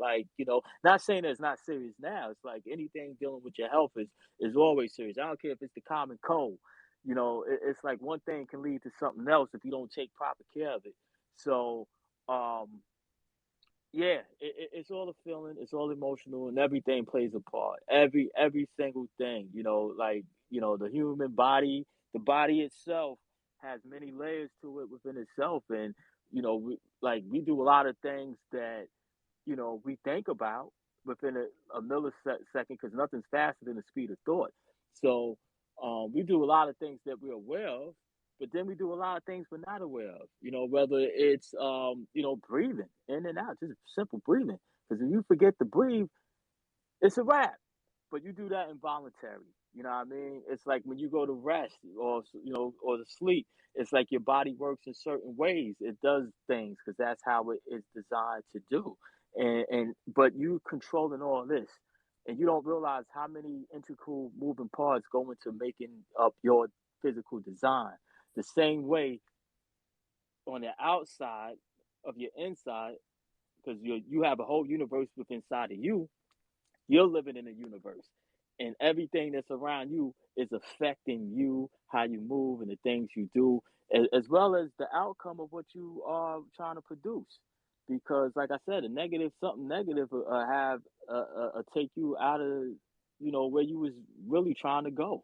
not saying that it's not serious now. It's like anything dealing with your health is always serious. I don't care if it's the common cold. It's like one thing can lead to something else if you don't take proper care of it. So, yeah, it's all a feeling, it's all emotional, and everything plays a part. Every single thing, like the human body, the body itself has many layers to it within itself, and we do a lot of things that we think about within a millisecond, because nothing's faster than the speed of thought. So we do a lot of things that we're aware of, but then we do a lot of things we're not aware of. Whether it's breathing in and out, just simple breathing. Because if you forget to breathe, it's a wrap. But you do that involuntary. You know what I mean? It's like when you go to rest or or to sleep. It's like your body works in certain ways. It does things because that's how it is designed to do. But you controlling all this, and you don't realize how many integral moving parts go into making up your physical design. The same way on the outside of your inside, because you have a whole universe within inside of you. You're living in a universe, and everything that's around you is affecting you, how you move, and the things you do, as well as the outcome of what you are trying to produce. Because, like I said, something negative, have take you out of where you was really trying to go.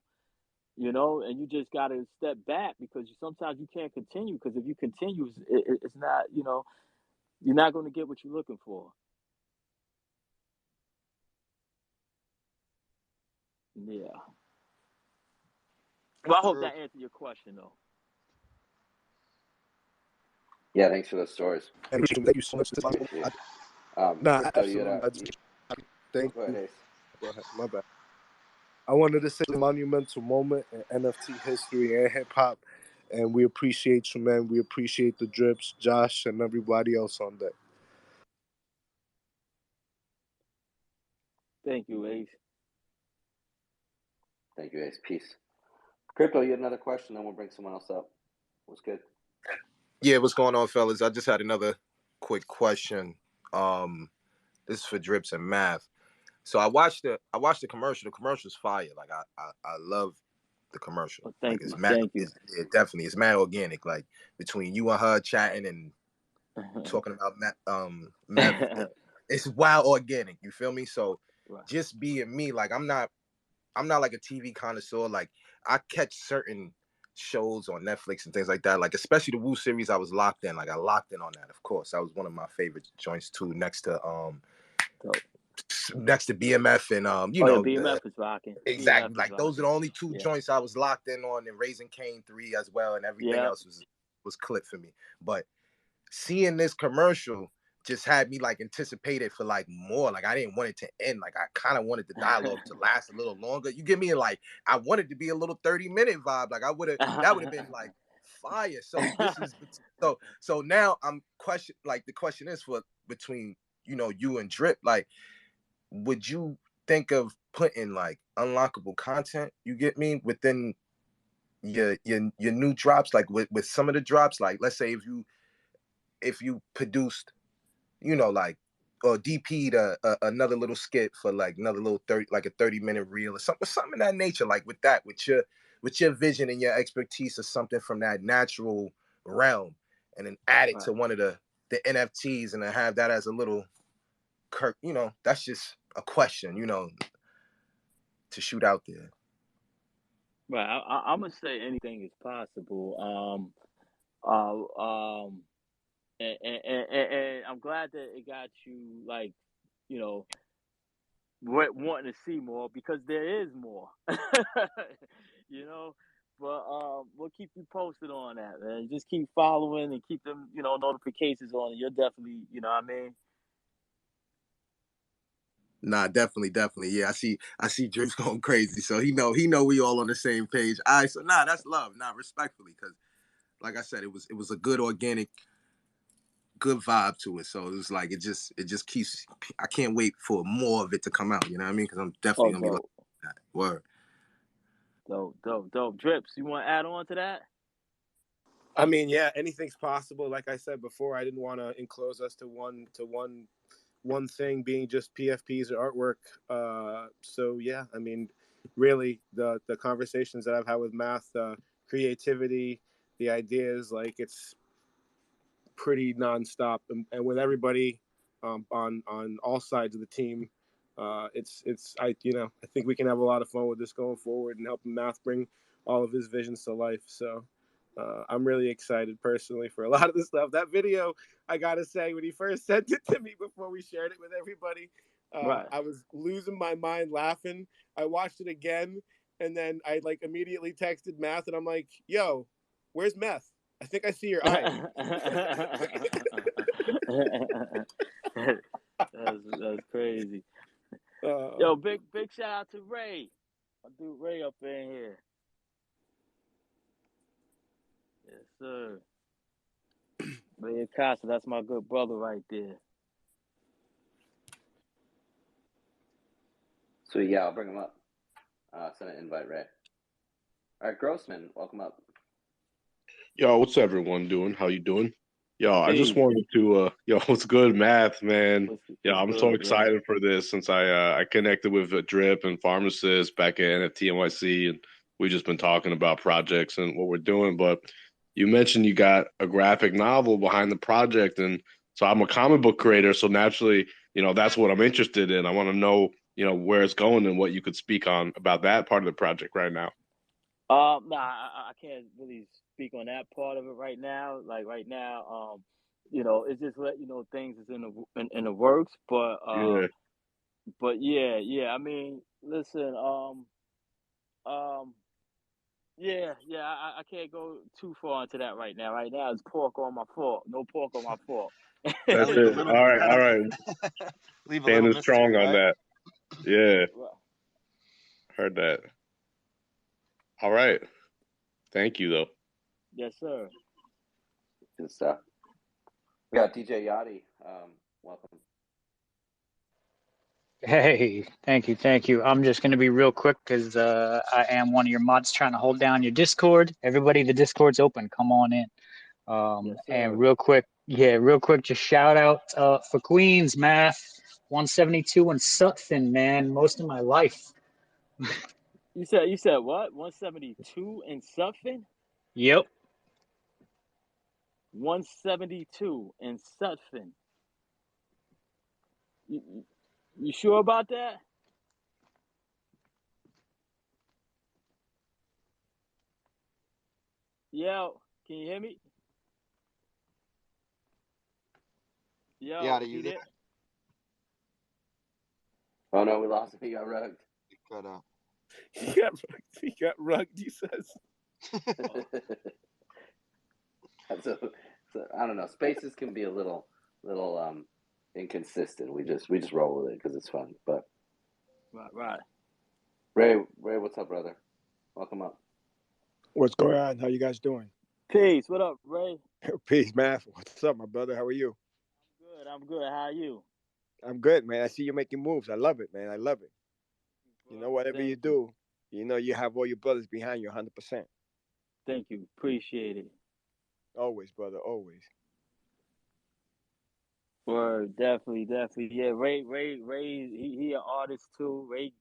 And you just got to step back, because sometimes you can't continue. Because if you continue, it's not, you're not going to get what you're looking for. Yeah. Well, I hope that answered your question, though. Yeah, thanks for those stories. And thank you so much. Appreciate it. Nah, Crypto, absolutely. Thank go ahead, you. Ace. Go ahead. My bad. I wanted to say a monumental moment in NFT history and hip hop, And we appreciate you, man. We appreciate the drips, Josh, and everybody else on deck. Thank you, Ace. Thank you, Ace. Peace. Crypto, you had another question, then we'll bring someone else up. What's good? Yeah, what's going on, fellas? I just had another quick question. This is for Drips and Math. So I watched the commercial. The commercial's fire. Like I love the commercial. Oh, thank Like it's you. mad. Thank you. Definitely, it's mad organic. Like between you and her chatting and talking about meth, it's wild organic. You feel me? So Right. just being me, like I'm not like a TV connoisseur. Like I catch certain shows on Netflix and things like that. Like especially the Wu series, I was locked in. Like I locked in on that. Of course, that was one of my favorite joints too. Next to BMF and yeah, BMF is rocking. exactly. BMF is Like those are rocking. the only two joints I was locked in on, and Raising Cane 3 as well, and everything else was clipped for me. But seeing this commercial just had me like anticipated for like more. Like I didn't want it to end. Like I kind of wanted the dialogue to last a little longer. You get me? Like I wanted to be a little 30-minute vibe. Like that would have been like fire. So this is so now I'm the question is for between you and Drip, like would you think of putting like unlockable content, you get me, within your new drops, like with some of the drops, like let's say if you produced like or DP'd another little skit for like another little 30-minute reel or something of that nature, like with your vision and your expertise or something from that natural realm, and then add it to one of the NFTs and then have that as a little that's just a question, to shoot out there. Right. I'm gonna say anything is possible. And I'm glad that it got you like, wanting to see more because there is more. But we'll keep you posted on that, man. Just keep following and keep them, notifications on, and you're definitely, you know what I mean. Nah, definitely. Yeah, I see Drip's going crazy. So he know we all on the same page. All right, so that's love. Respectfully, because like I said, it was a good organic, good vibe to it. So it was like it just keeps. I can't wait for more of it to come out. You know what I mean? Because I'm definitely gonna be like that. Word. Dope. Drips, you want to add on to that? I mean, yeah, anything's possible. Like I said before, I didn't want to enclose us to one thing being just PFPs or artwork. So yeah, I mean, really the conversations that I've had with Math, creativity, the ideas, like it's pretty nonstop, and with everybody on all sides of the team, I think we can have a lot of fun with this going forward and helping Math bring all of his visions to life. So I'm really excited personally for a lot of this stuff. That video, I gotta say, when he first sent it to me before we shared it with everybody, Right. I was losing my mind laughing. I watched it again, and then I like immediately texted Math, and I'm like, "Yo, where's Meth? I think I see your eye." That's crazy. Yo, big shout out to Ray. My dude Ray up in here. Yes, sir. Ray Acosta, that's my good brother right there. So yeah, I'll bring him up. Send an invite, Ray. All right, Grossman, welcome up. Yo, what's everyone doing? How you doing? Yo, I just Peace. wanted to what's good, Math, man? I'm good, so excited for this since I connected with Drip and Pharmacist back at NFT NYC, and we've just been talking about projects and what we're doing. But you mentioned you got a graphic novel behind the project, and so I'm a comic book creator, so naturally, that's what I'm interested in. I want to know, where it's going and what you could speak on about that part of the project right now. I can't really speak on that part of it right now. Like right now, it's just let you know things is in the works. But yeah. I mean, listen, I can't go too far into that right now. Right now, it's pork on my fork. No pork on my fork. That's it. All right. Leave a little mystery, strong right? on that. Yeah, heard that. All right. Thank you, though. Yes, sir. Good stuff. We got DJ Yachty. Welcome. Hey, thank you. I'm just going to be real quick because I am one of your mods trying to hold down your Discord. Everybody, the Discord's open. Come on in. Yes, sir. And real quick, just shout out for Queens, Math 172 and Sutphin, man. Most of my life. You said what? 172 in Sutphin? Yep. 172 in Sutphin. You sure about that? Yo, can you hear me? Yo, Yeah, is you he there? there? Oh no, we lost him. He got rugged. Cut out. He got rugged, he says. So I don't know. Spaces can be a little inconsistent. We just roll with it because it's fun. But Right. Ray, what's up, brother? Welcome up. What's going on? How you guys doing? Peace. What up, Ray? Peace, Math. What's up, my brother? How are you? I'm good. How are you? I'm good, man. I see you making moves. I love it, man. I love it. You know, whatever you do, you know you have all your brothers behind you 100%. Thank you. Appreciate it. Always, brother. Always. Word, definitely. Yeah, Ray, he an artist too. Ray,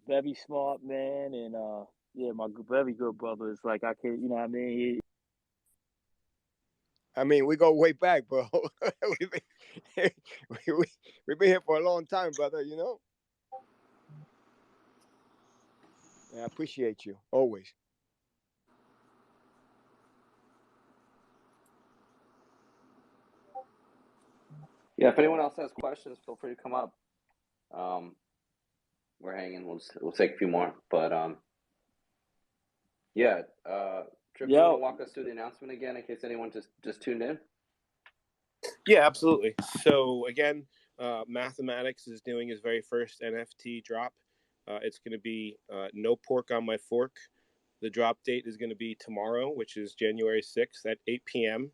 very smart man, and my very good brother. It's like I can, you know what I mean? I mean, we go way back, bro. We've been here for a long time, brother, you know? And I appreciate you, always. Yeah, if anyone else has questions, feel free to come up. We're hanging. We'll take a few more, but yeah. Trips, you want to walk us through the announcement again in case anyone just tuned in? Yeah, absolutely. So again, Mathematics is doing his very first NFT drop. It's going to be No Pork on My Fork. The drop date is going to be tomorrow, which is January 6th at 8 p.m.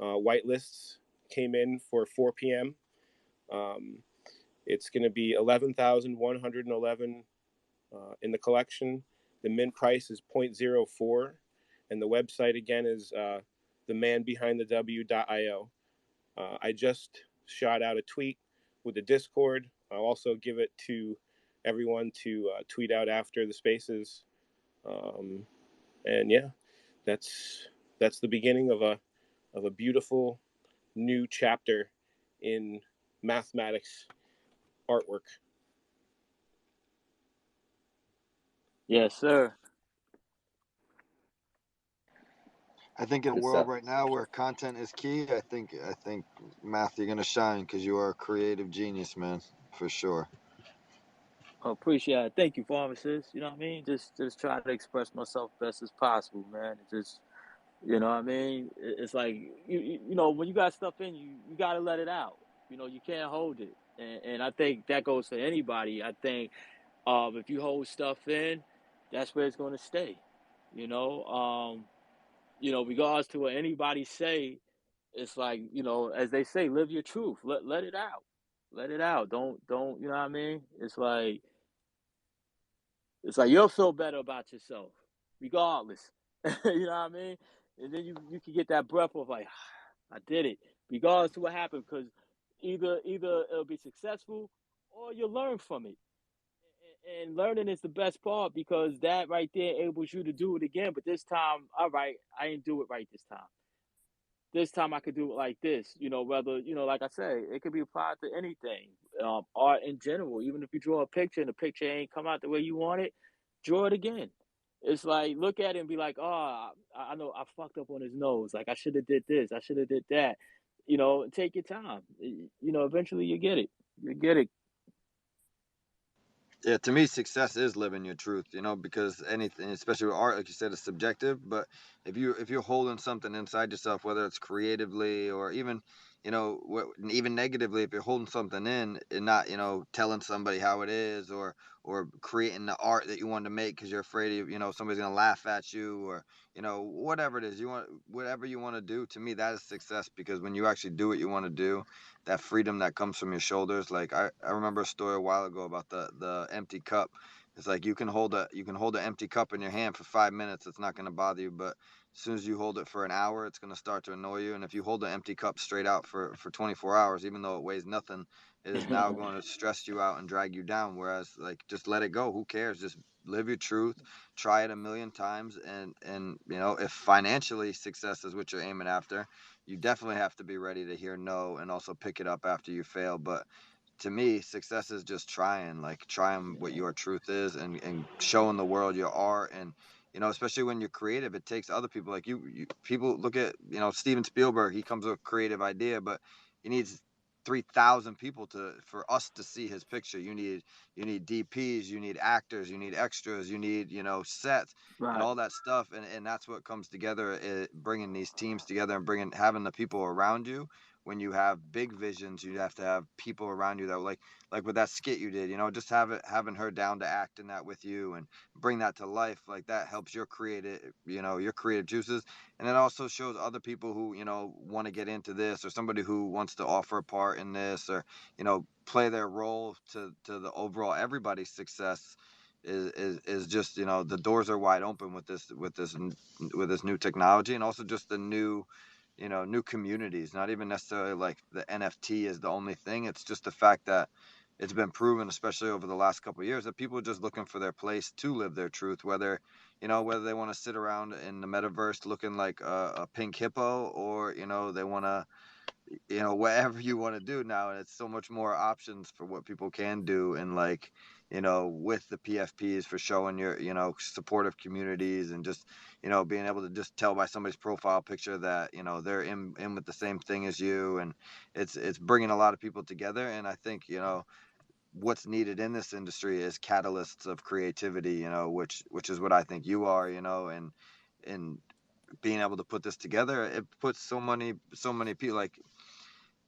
Whitelists came in for 4 p.m. It's going to be 11,111 in the collection. The mint price is 0.04, and the website again is themanbehindthew.io. I just shot out a tweet with the Discord. I'll also give it to everyone to tweet out after the spaces. And yeah, that's the beginning of a beautiful new chapter in mathematics artwork. Yes, sir. I think in a world right now where content is key, I think Math, you're gonna shine because you are a creative genius, man, for sure. I appreciate it. Thank you, Pharmacist. You know what I mean? Just try to express myself best as possible, man. Just, you know what I mean? It's like you know, when you got stuff in you, you got to let it out. You know, you can't hold it, and I think that goes for anybody. I think if you hold stuff in, that's where it's going to stay. Regards to what anybody say, it's like, as they say, live your truth. Let it out. Let it out. Don't, you know what I mean? It's like you'll feel better about yourself, regardless. You know what I mean? And then you can get that breath of like, I did it, regardless to what happened, because either it'll be successful or you'll learn from it. And learning is the best part, because that right there enables you to do it again. But this time, all right, I didn't do it right this time. This time I could do it like this, whether, like I said, it could be applied to anything, art in general. Even if you draw a picture and the picture ain't come out the way you want it, draw it again. It's like, look at it and be like, oh, I know I fucked up on his nose. Like, I should have did this. I should have did that. Take your time. Eventually you get it. You get it. Yeah, to me, success is living your truth, because anything, especially with art, like you said, is subjective. But if you're holding something inside yourself, whether it's creatively or even you know, even negatively, if you're holding something in and not, you know, telling somebody how it is, or creating the art that you want to make because you're afraid of, you know, somebody's gonna laugh at you, or, you know, whatever it is you want, whatever you want to do. To me, that is success, because when you actually do what you want to do, that freedom that comes from your shoulders. Like I remember a story a while ago about the empty cup. It's like you can hold an empty cup in your hand for 5 minutes. It's not going to bother you, but as soon as you hold it for an hour, it's going to start to annoy you. And if you hold an empty cup straight out for 24 hours, even though it weighs nothing, it is now going to stress you out and drag you down. Whereas, like, just let it go. Who cares? Just live your truth. Try it a million times. And you know, if financially success is what you're aiming after, you definitely have to be ready to hear no and also pick it up after you fail. But to me, success is just trying what your truth is, and showing the world your art. And, you know, especially when you're creative, it takes other people. Like people look at, you know, Steven Spielberg, he comes with a creative idea, but he needs 3,000 people for us to see his picture. You need DPs, you need actors, you need extras, you need, you know, sets and Right. all that stuff. And that's what comes together, bringing these teams together and having the people around you. When you have big visions, you have to have people around you that, like with that skit you did, you know, just having her down to act in that with you and bring that to life. Like, that helps your creative juices. And it also shows other people who, you know, want to get into this, or somebody who wants to offer a part in this, or, you know, play their role to the overall everybody's success. Is just, you know, the doors are wide open with this new technology, and also just the new, you know, new communities. Not even necessarily like the NFT is the only thing. It's just the fact that it's been proven, especially over the last couple of years, that people are just looking for their place to live their truth, whether they want to sit around in the metaverse looking like a pink hippo, or, you know, they want to, you know, whatever you want to do now. And it's so much more options for what people can do. And, like, you know, with the PFPs, for showing your, you know, supportive communities, and just, you know, being able to just tell by somebody's profile picture that, you know, they're in with the same thing as you. And it's bringing a lot of people together. And I think, you know, what's needed in this industry is catalysts of creativity, you know, which is what I think you are, you know. And being able to put this together, it puts so many people, like,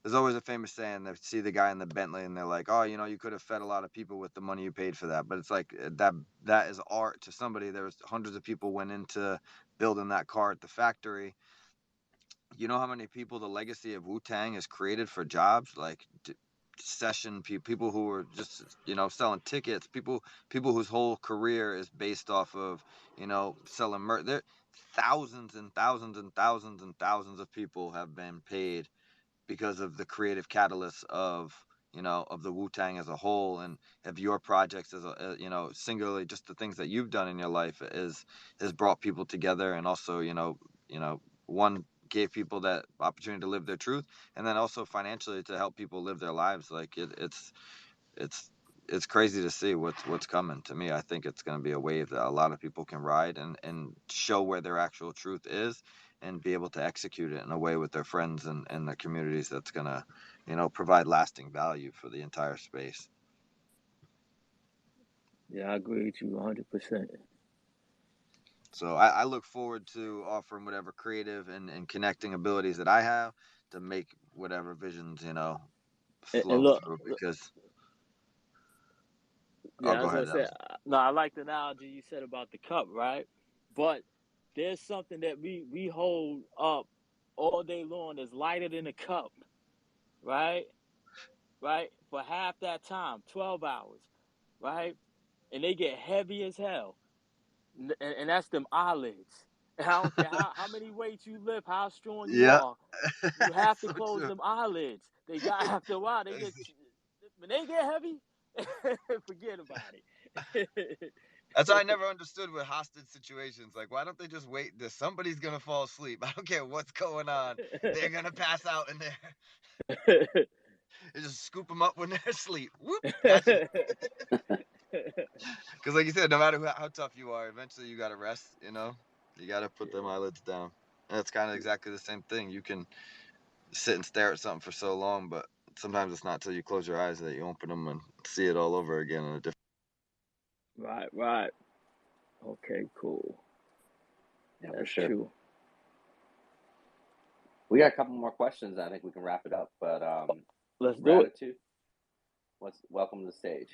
there's always a famous saying, they see the guy in the Bentley and they're like, oh, you know, you could have fed a lot of people with the money you paid for that. But it's like, that is art to somebody. There's hundreds of people went into building that car at the factory. You know how many people the legacy of Wu-Tang has created for jobs? Like, session people who were just, you know, selling tickets, people whose whole career is based off of, you know, selling merch. There, thousands and thousands and thousands and thousands of people have been paid because of the creative catalyst of, you know, of the Wu-Tang as a whole, and of your projects as a, you know, singularly, just the things that you've done in your life has brought people together. And also, you know, one, gave people that opportunity to live their truth, and then also financially to help people live their lives. Like, it's crazy to see what's coming. To me, I think it's going to be a wave that a lot of people can ride and show where their actual truth is, and be able to execute it in a way with their friends and their communities that's going to, you know, provide lasting value for the entire space. Yeah, I agree with you 100%. So I look forward to offering whatever creative and connecting abilities that I have to make whatever visions, you know, And flow look, through. Because yeah, I go was gonna ahead, say, Alex. no, I like the analogy you said about the cup, right? But there's something that we hold up all day long that's lighter than a cup, right? Right? For half that time, 12 hours, right? And they get heavy as hell. And that's them eyelids. And I don't care how many weights you lift, how strong you Yeah. are, you have to So close true. them eyelids. They got, after a while, when they get heavy, forget about it. That's what I never understood with hostage situations. Like, why don't they just wait? Somebody's gonna fall asleep. I don't care what's going on. They're gonna pass out in there. They just scoop them up when they're asleep. Whoop, that's it. Because, like you said, no matter how tough you are, eventually you gotta rest. You know, you gotta put them eyelids down. And it's kind of exactly the same thing. You can sit and stare at something for so long, but sometimes it's not till you close your eyes that you open them and see it all over again in a different. Right. Okay, cool. Yeah, for That's sure. true. We got a couple more questions. I think we can wrap it up. But Let's do it. Gratitude, welcome to the stage.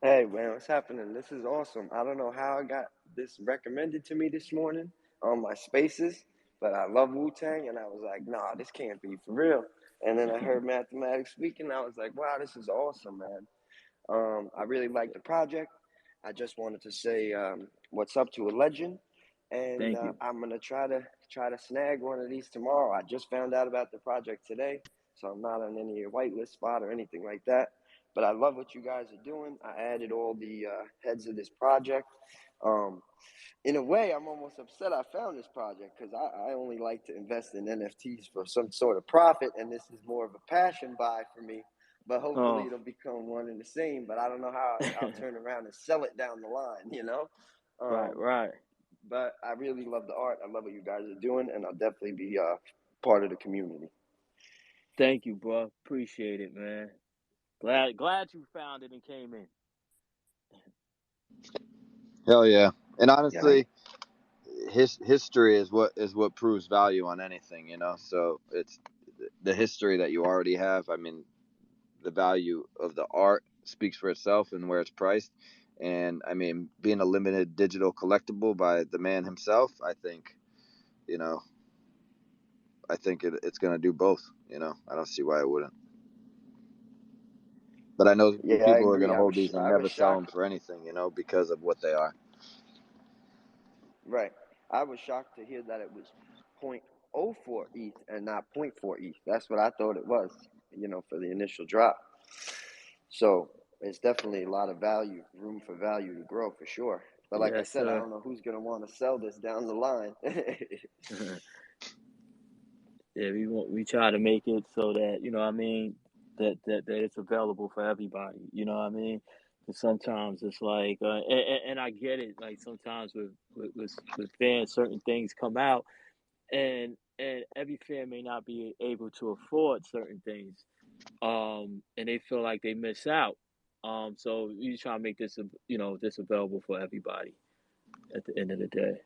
Hey man, what's happening? This is awesome. I don't know how I got this recommended to me this morning on my spaces, but I love Wu-Tang, and I was like, nah, this can't be for real. And then I heard Mathematics speaking, and I was like, wow, this is awesome, man. I really like the project. I just wanted to say what's up to a legend, and Thank you. I'm gonna try to snag one of these tomorrow. I just found out about the project today, so I'm not on any whitelist spot or anything like that. But I love what you guys are doing. I added all the heads of this project. In a way, I'm almost upset I found this project because I only like to invest in NFTs for some sort of profit, and this is more of a passion buy for me. But hopefully it'll become one and the same. But I don't know how I'll turn around and sell it down the line, you know? Right. But I really love the art. I love what you guys are doing, and I'll definitely be part of the community. Thank you, bro. Appreciate it, man. Glad you found it and came in. Hell yeah. And honestly, history is what proves value on anything, you know? So it's the history that you already have. I mean, the value of the art speaks for itself and where it's priced. And I mean, being a limited digital collectible by the man himself, I think, you know, it's going to do both, you know? I don't see why it wouldn't. But I know Yeah, I people are agree. going to hold these and I never was sell them shocked. for anything, you know, because of what they are. Right. I was shocked to hear that it was 0.04 ETH and not 0.4 ETH. That's what I thought it was, you know, for the initial drop. So it's definitely a lot of value, room for value to grow for sure. But like I Yes, said, I sir. don't know who's going to want to sell this down the line. Yeah, we try to make it so that, you know what I mean, that it's available for everybody. You know what I mean? Because sometimes it's like, and I get it. Like sometimes with fans, certain things come out, and every fan may not be able to afford certain things, and they feel like they miss out. So you try to make this, you know, this available for everybody at the end of the day.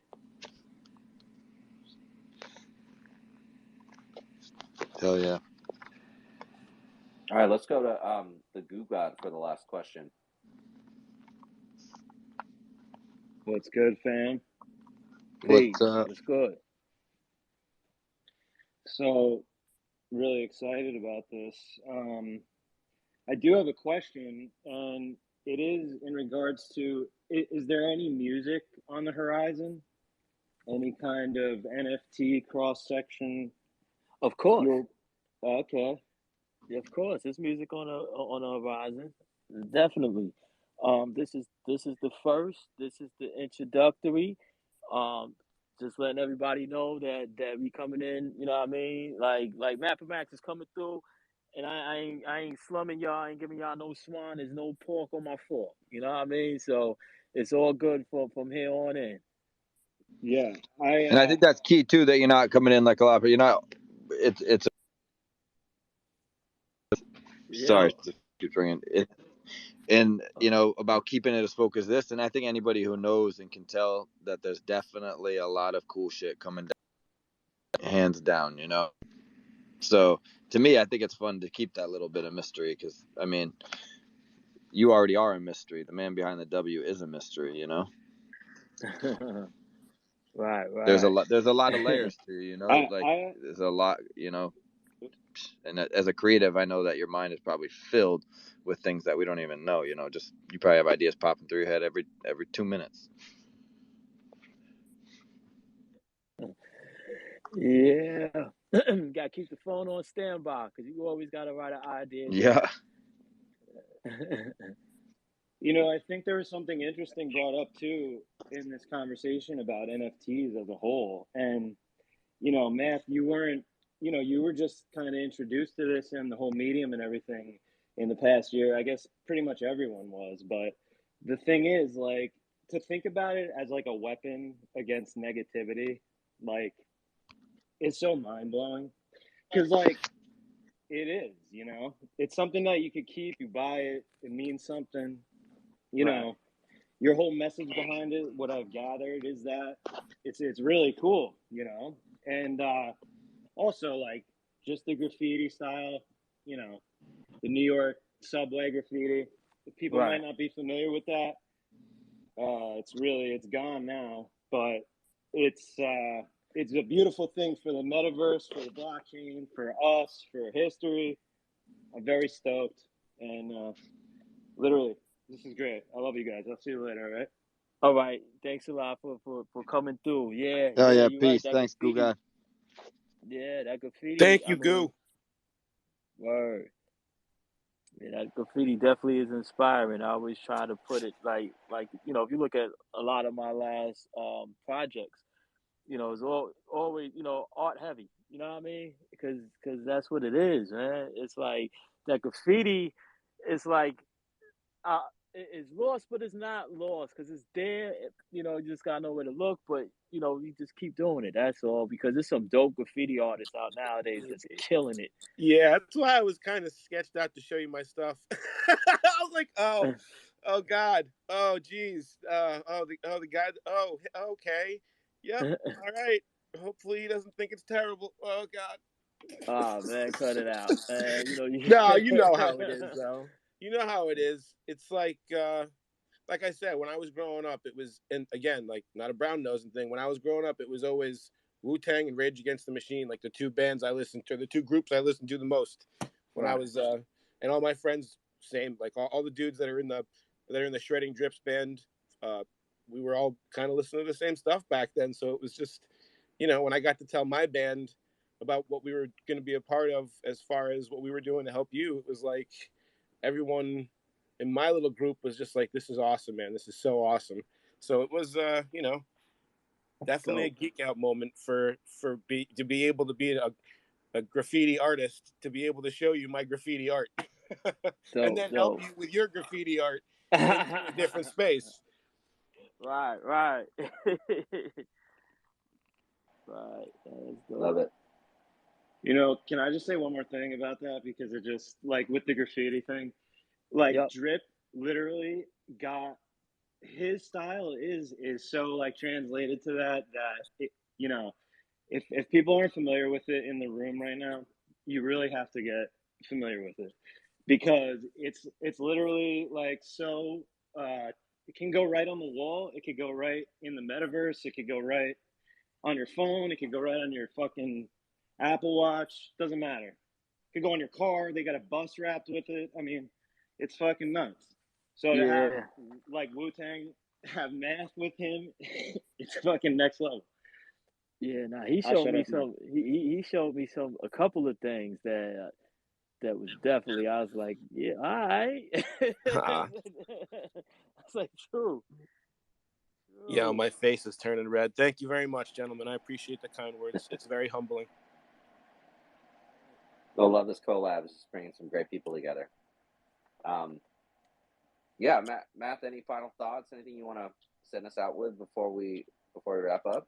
Hell yeah. All right, let's go to the Goo God for the last question. What's good, fam? What's Peace. up? What's good? So, really excited about this. I do have a question, and it is in regards to, is there any music on the horizon? Any kind of NFT cross-section? Of course. Okay. Yeah, of course. There's music on the horizon. Definitely. This is the first. This is the introductory. Just letting everybody know that we coming in. You know what I mean? Like Mathematics is coming through, and I ain't slumming y'all. I ain't giving y'all no swan. There's no pork on my fork. You know what I mean? So it's all good from here on in. Yeah, and I think that's key too, that you're not coming in like a lot, but you're not. It's. Sorry to keep bringing it. And you know, about keeping it as focused as this, and I think anybody who knows and can tell that there's definitely a lot of cool shit coming down, hands down, you know. So to me, I think it's fun to keep that little bit of mystery, because I mean, you already are a mystery. The man behind the W is a mystery, you know. Right. There's a lot of layers to, you know, like there's a lot, you know. And as a creative, I know that your mind is probably filled with things that we don't even know, you know. Just you probably have ideas popping through your head every 2 minutes. Yeah. Gotta keep the phone on standby, because you always gotta write an idea down. Yeah. You know, I think there was something interesting brought up too in this conversation about NFTs as a whole. And, you know, Matt, you were just kind of introduced to this and the whole medium and everything in the past year. I guess pretty much everyone was. But the thing is, like, to think about it as like a weapon against negativity, like, it's so mind blowing. Because, like, it is, you know, it's something that you could keep, you buy it, it means something. You know, your whole message behind it, what I've gathered is that it's really cool, you know. And also like just the graffiti style, you know, the New York subway graffiti. People Right. might not be familiar with that. It's gone now, but it's a beautiful thing for the metaverse, for the blockchain, for us, for history. I'm very stoked, and literally, this is great. I love you guys. I'll see you later. All right. All right. Thanks a lot for coming through. Yeah. Oh yeah, You're right. peace. That Thanks, Goo graffiti. guy. Yeah, that graffiti. Thank I you, Goo. mean, word. Yeah, that graffiti definitely is inspiring. I always try to put it like if you look at a lot of my last projects, it's always art heavy. You know what I mean? Because that's what it is, man. It's like that graffiti. It's like uh, it's lost, but it's not lost because it's there. You just gotta know where to look, but you just keep doing it. That's all. Because there's some dope graffiti artists out nowadays that's killing it. Yeah, that's why I was kind of sketched out to show you my stuff. I was like, oh God, oh geez, the guy, oh okay, yep, all right. Hopefully he doesn't think it's terrible. Oh God. Oh man, cut it out. No, you know how it is, though. You know how it is. It's like I said, when I was growing up, it was, and again, like not a brown nosing thing. When I was growing up, it was always Wu-Tang and Rage Against the Machine, like the two bands I listened to, the two groups I listened to the most when I was, and all my friends, same, like all the dudes that are in the Shredding Drips band, we were all kind of listening to the same stuff back then. So it was just, when I got to tell my band about what we were going to be a part of as far as what we were doing to help you, it was like everyone in my little group was just like, this is awesome, man. This is so awesome. So it was, definitely a geek out moment to be able to be a graffiti artist, to be able to show you my graffiti art and then help you with your graffiti art into a different space. Right. Right. Love it. Can I just say one more thing about that? Because it just, like, with the graffiti thing, like, Drip literally got, his style is so, like, translated to that if people aren't familiar with it in the room right now, you really have to get familiar with it. Because it's literally, like, so, it can go right on the wall, it could go right in the metaverse, it could go right on your phone, it could go right on your fucking Apple Watch, doesn't matter. It could go on your car, they got a bus wrapped with it. I mean, it's fucking nuts. So to have, like, Wu-Tang have Math with him, it's fucking next level. Yeah, he showed me some. He showed me a couple of things that was definitely. I was like, yeah, all right. That's like true. Yeah, my face is turning red. Thank you very much, gentlemen. I appreciate the kind words. It's very humbling. I love this collab. It's just bringing some great people together. Yeah, Matt, any final thoughts? Anything you want to send us out with before we wrap up?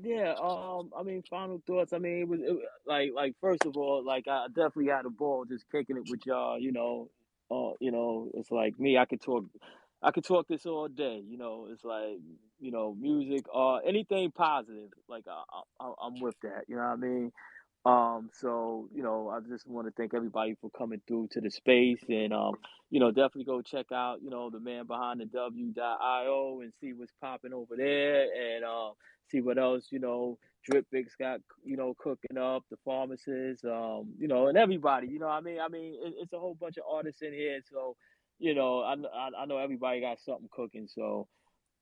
Yeah. I mean, final thoughts. I mean, it was like first of all, like I definitely had a ball just kicking it with y'all. It's like me. I could talk this all day. It's like music, anything positive. Like I'm with that. You know what I mean? So I just want to thank everybody for coming through to the space, and definitely go check out the man behind the W.io and see what's popping over there, and see what else Drip Big's got cooking up, the pharmacist, and everybody. I mean, it's a whole bunch of artists in here, so I know everybody got something cooking, so.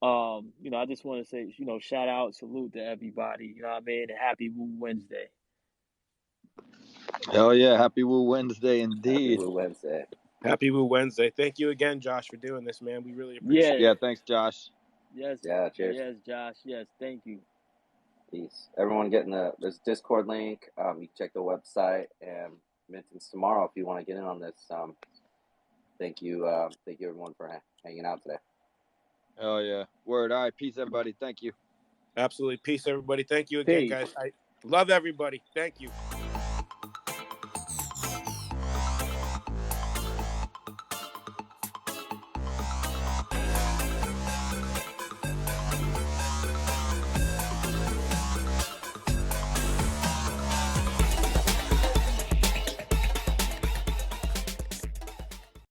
I just want to say, shout out, salute to everybody, you know what I mean, and happy Woo Wednesday. Oh yeah, happy Woo Wednesday indeed. Happy Woo Wednesday. Happy Woo Wednesday. Thank you again, Josh, for doing this, man. We really appreciate it. Yeah, thanks, Josh. Yes. Yeah, cheers. Yes, Josh. Yes, thank you. Peace. Everyone getting this Discord link. You can check the website and Minton's tomorrow if you want to get in on this. Thank you everyone for hanging out today. Oh yeah. Word. All right. Peace, everybody. Thank you. Absolutely. Peace, everybody. Thank you again, guys. I love everybody. Thank you.